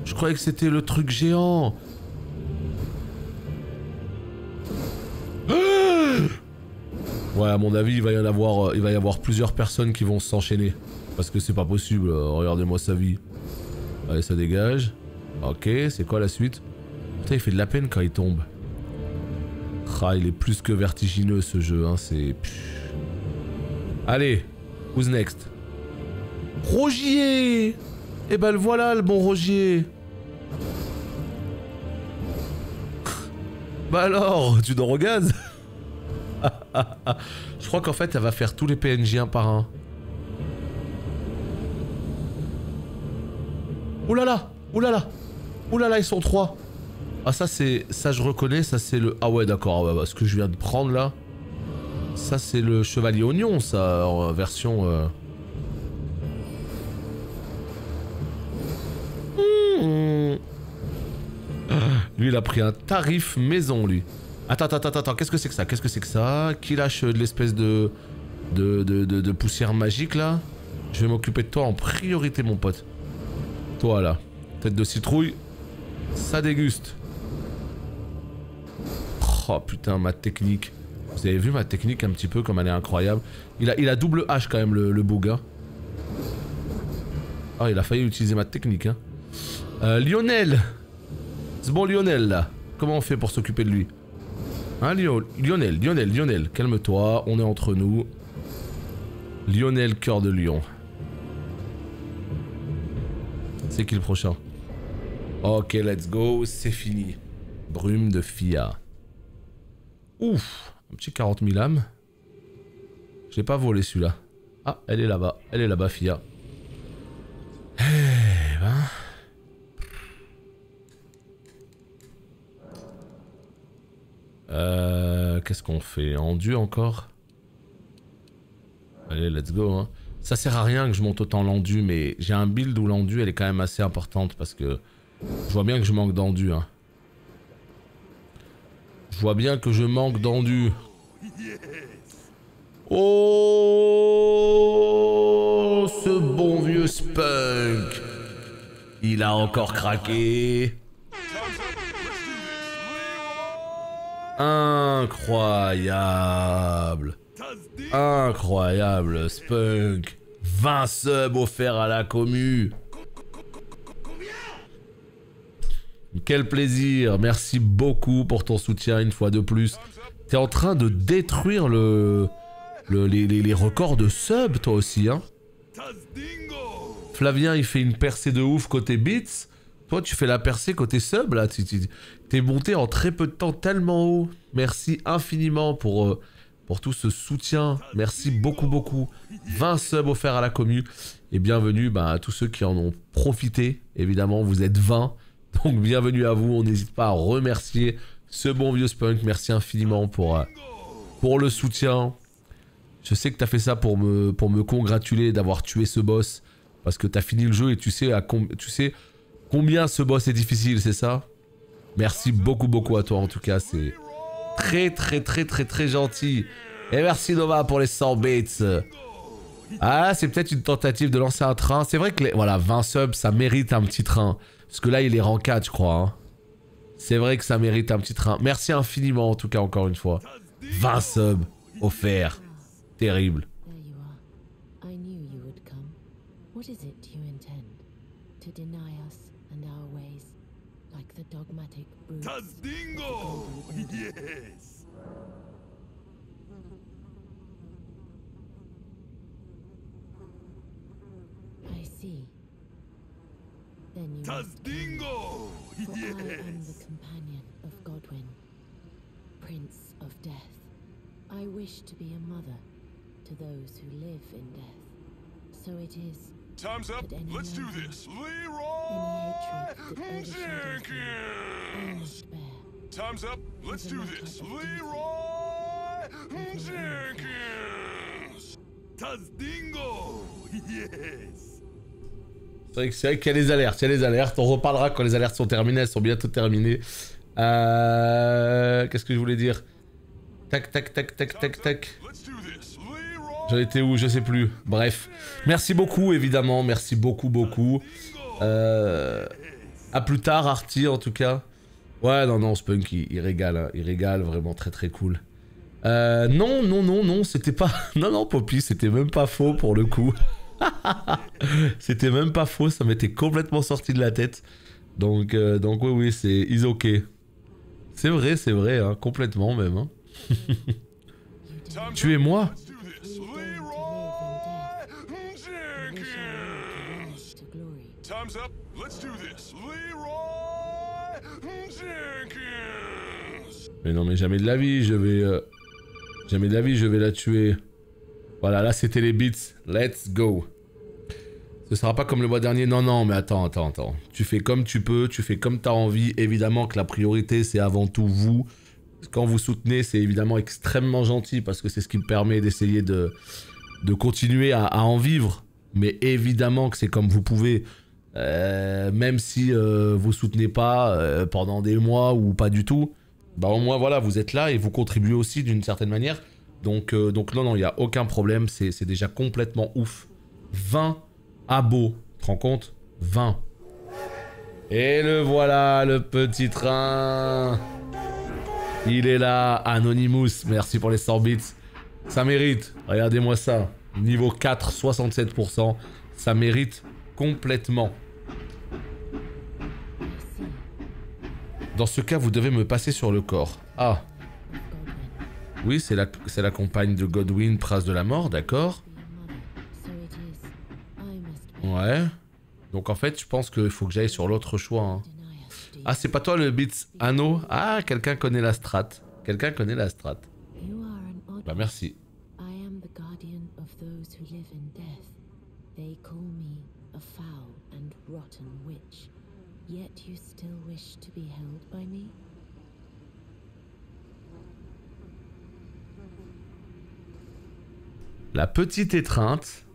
[SPEAKER 1] Je croyais que c'était le truc géant. Ouais, à mon avis, il va y avoir plusieurs personnes qui vont s'enchaîner. Parce que c'est pas possible, regardez-moi sa vie. Allez, ça dégage. Ok, c'est quoi la suite? Putain, il fait de la peine quand il tombe. Ah, il est plus que vertigineux ce jeu, hein, c'est... Allez, who's next? Rogier! Eh ben le voilà, le bon Rogier. Bah alors, tu dors au gaz? Je crois qu'en fait, elle va faire tous les PNJ un par un. Oulala! Oulala! Oulala, ils sont 3. Ah ça c'est... Ça je reconnais, ça c'est le... Ah ouais d'accord, bah, ce que je viens de prendre là. Ça c'est le chevalier oignon, ça, en version... Lui il a pris un tarif maison lui. Attends, qu'est-ce que c'est que ça? Qu'est-ce que c'est que ça? Qui lâche de l'espèce de poussière magique là? Je vais m'occuper de toi en priorité mon pote. Toi là, tête de citrouille, ça déguste. Oh putain, ma technique. Vous avez vu ma technique un petit peu comme elle est incroyable. Il a double H quand même le boug hein. Ah il a failli utiliser ma technique hein. Lionel. C'est bon Lionel là. Comment on fait pour s'occuper de lui? Hein Lionel, calme-toi, on est entre nous. Lionel, cœur de lion. C'est qui le prochain? Ok, let's go, c'est fini. Brume de Fia. Ouf, un petit 40 000 âmes. Je l'ai pas volé celui-là. Ah, elle est là-bas, Fia. Eh ben... Qu'est-ce qu'on fait? Endu encore? Allez, let's go hein. Ça sert à rien que je monte autant l'endu, mais j'ai un build où l'endu elle est quand même assez importante parce que je vois bien que je manque d'endu hein. Je vois bien que je manque d'endu. Oh, ce bon vieux Spunk. Il a encore craqué. Incroyable. Incroyable, Spunk. 20 subs offerts à la commu. Quel plaisir. Merci beaucoup pour ton soutien une fois de plus. T'es en train de détruire les records de subs toi aussi hein. Flavien il fait une percée de ouf côté bits. Toi tu fais la percée côté sub là. T'es monté en très peu de temps tellement haut. Merci infiniment pour tout ce soutien. Merci beaucoup. 20 subs offerts à la commu. Et bienvenue à tous ceux qui en ont profité. Évidemment vous êtes 20. Donc bienvenue à vous. On n'hésite pas à remercier ce bon vieux Spunk. Merci infiniment pour le soutien. Je sais que t'as fait ça pour me congratuler d'avoir tué ce boss. Parce que t'as fini le jeu et tu sais combien ce boss est difficile, c'est ça? Merci beaucoup à toi en tout cas, c'est très gentil. Et merci Nova pour les 100 bits. Ah, c'est peut-être une tentative de lancer un train. C'est vrai que voilà, 20 subs, ça mérite un petit train. Parce que là, il est rang 4, je crois. Hein. C'est vrai que ça mérite un petit train. Merci infiniment en tout cas, encore une fois. 20 subs offerts. Terrible.
[SPEAKER 2] What is it you intend? To deny us and our ways, like the dogmatic brutes? Tazdingo! Yes! I see. Then you Tazdingo! For yes! I am the companion of Godwyn, Prince of Death. I wish to be a mother to those who live in death. So it is. Time's up. Let's do this. Leroy Jenkins. Time's up. Let's do this. Leroy Jenkins. Tazdingo. Yes.
[SPEAKER 1] C'est vrai qu'il y a les alertes. Il y a les alertes. On reparlera quand les alertes sont terminées. Elles sont bientôt terminées. Qu'est-ce que je voulais dire? Tac. J'en étais où? Je sais plus. Bref. Merci beaucoup, évidemment. Merci beaucoup. À plus tard, Arty, en tout cas. Ouais, non, Spunk, il régale. Hein. Il régale, vraiment très cool. Non, non, non, non, c'était pas... Non, non, Poppy, c'était même pas faux pour le coup. C'était même pas faux, ça m'était complètement sorti de la tête. Donc oui, oui, c'est is ok. C'est vrai, hein, complètement même. Hein. Tuez-moi. Mais non, mais jamais de la vie, je vais... Jamais de la vie, je vais la tuer. Voilà, là c'était les beats. Let's go. Ce sera pas comme le mois dernier. Non, non, mais attends. Tu fais comme tu peux, tu fais comme t'as envie. Évidemment que la priorité, c'est avant tout vous. Quand vous soutenez, c'est évidemment extrêmement gentil parce que c'est ce qui me permet d'essayer de continuer à en vivre. Mais évidemment que c'est comme vous pouvez. Même si vous soutenez pas pendant des mois ou pas du tout, bah au moins voilà, vous êtes là et vous contribuez aussi d'une certaine manière. Donc non, il n'y a aucun problème, c'est déjà complètement ouf. 20 abos, tu te rends compte? 20. Et le voilà, le petit train. Il est là, Anonymous, merci pour les 100 bits. Ça mérite, regardez-moi ça. Niveau 4, 67%, ça mérite complètement. Dans ce cas, vous devez me passer sur le corps. Ah. Oui, c'est la compagne de Godwyn, Prince de la Mort, d'accord. Ouais. Donc en fait, je pense qu'il faut que j'aille sur l'autre choix. Hein. Ah, c'est pas toi le Beats Anno? Ah, quelqu'un connaît la strat. Quelqu'un connaît la strat. Bah merci.
[SPEAKER 2] Yet you still wish to be held by me?
[SPEAKER 1] La petite étreinte.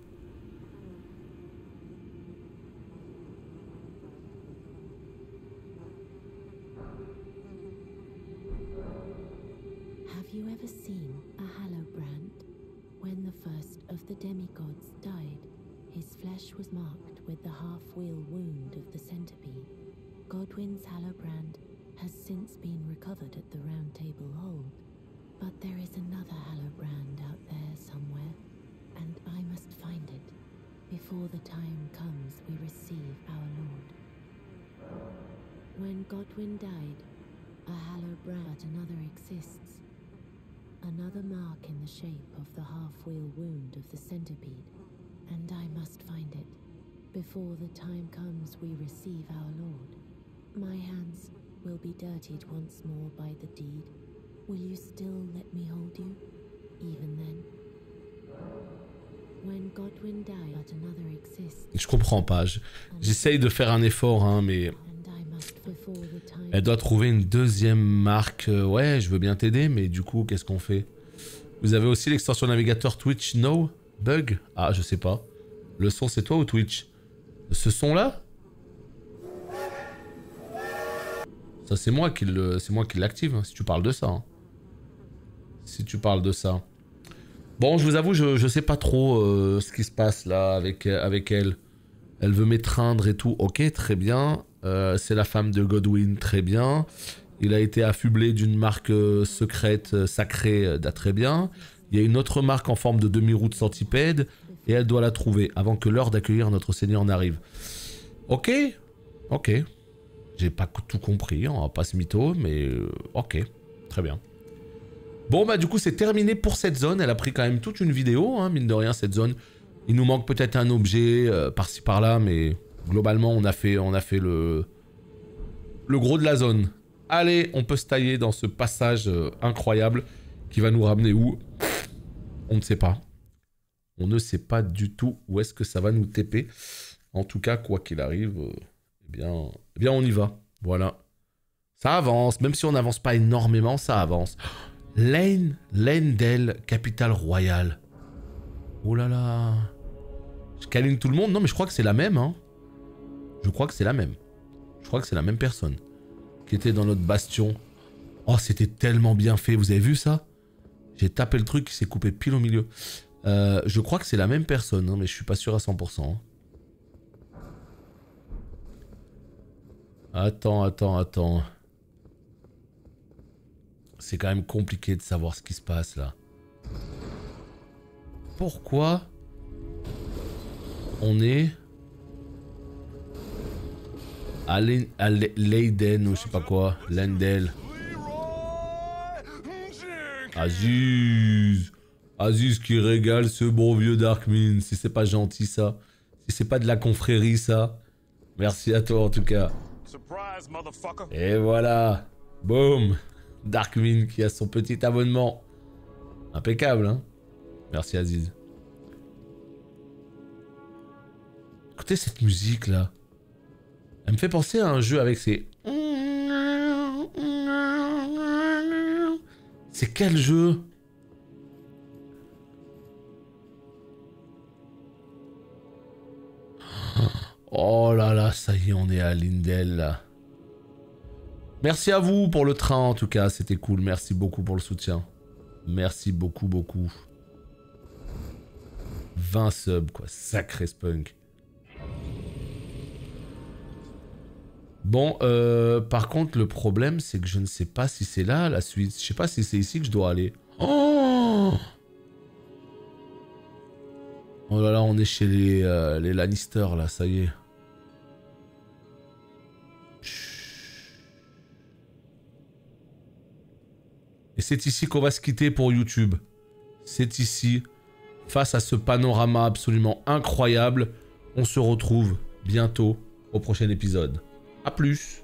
[SPEAKER 2] Have you ever seen a Hallowbrand? When the first of the demigods died, his flesh was marked with the half-wheel wound of the centipede. Godwyn's Hallowbrand has since been recovered at the Round Table Hold, but there is another Hallowbrand out there somewhere, and I must find it before the time comes we receive our Lord. When Godwyn died, a Hallowbrand, another exists. Another mark in the shape of the half-wheel wound of the centipede, and I must find it before the time comes we receive our Lord. My hands will be dirtied once more by the deed. Will you still let me hold you, even then? When Godwyn died, but another exists.
[SPEAKER 1] Je comprends pas. J'essaye de faire un effort, hein, mais... Elle doit trouver une deuxième marque. Ouais, je veux bien t'aider, mais du coup, qu'est-ce qu'on fait? Vous avez aussi l'extension navigateur Twitch No Bug? Ah, je sais pas. Le son, c'est toi ou Twitch? Ce son-là? Ça, c'est moi qui l'active, hein, si tu parles de ça. Hein. Si tu parles de ça. Bon, je vous avoue, je sais pas trop ce qui se passe là avec elle. Elle veut m'étreindre et tout. Ok, très bien. C'est la femme de Godwyn, très bien. Il a été affublé d'une marque secrète, sacrée, très bien. Il y a une autre marque en forme de demi-roue de centipède et elle doit la trouver avant que l'heure d'accueillir notre Seigneur n'arrive. Ok, ok. J'ai pas tout compris, on va pas se mytho, mais ok, très bien. Bon bah du coup c'est terminé pour cette zone, elle a pris quand même toute une vidéo, hein, mine de rien cette zone. Il nous manque peut-être un objet par-ci par-là, mais globalement on a fait le gros de la zone. Allez, on peut se tailler dans ce passage incroyable qui va nous ramener où? On ne sait pas. On ne sait pas du tout où est-ce que ça va nous TP. En tout cas, quoi qu'il arrive, eh bien on y va. Voilà. Ça avance, même si on n'avance pas énormément, ça avance. Leyndell, capitale royale. Oh là là. Je câline tout le monde. Non, mais je crois que c'est la même. Hein. Je crois que c'est la même. Je crois que c'est la même personne qui était dans notre bastion. Oh, c'était tellement bien fait. Vous avez vu ça? J'ai tapé le truc qui s'est coupé pile au milieu. Je crois que c'est la même personne, hein, mais je suis pas sûr à 100%. Hein. Attends. C'est quand même compliqué de savoir ce qui se passe là. Pourquoi on est à Leiden ou je sais pas quoi, Lendel. Aziz. Aziz qui régale ce bon vieux Darkmin. Si c'est pas gentil ça. Si c'est pas de la confrérie ça. Merci à toi en tout cas. Et voilà. Boum. Darkmin qui a son petit abonnement. Impeccable hein. Merci Aziz. Écoutez cette musique là. Elle me fait penser à un jeu avec ces... C'est quel jeu? Oh là là, ça y est, on est à Lindel là. Merci à vous pour le train en tout cas, c'était cool. Merci beaucoup pour le soutien. Merci beaucoup, beaucoup. 20 subs quoi, sacré spunk. Bon, par contre, le problème, c'est que je ne sais pas si c'est là, la suite. Je sais pas si c'est ici que je dois aller. Oh, oh là là, on est chez les Lannister, là, ça y est. Et c'est ici qu'on va se quitter pour YouTube. C'est ici, face à ce panorama absolument incroyable. On se retrouve bientôt au prochain épisode. A plus.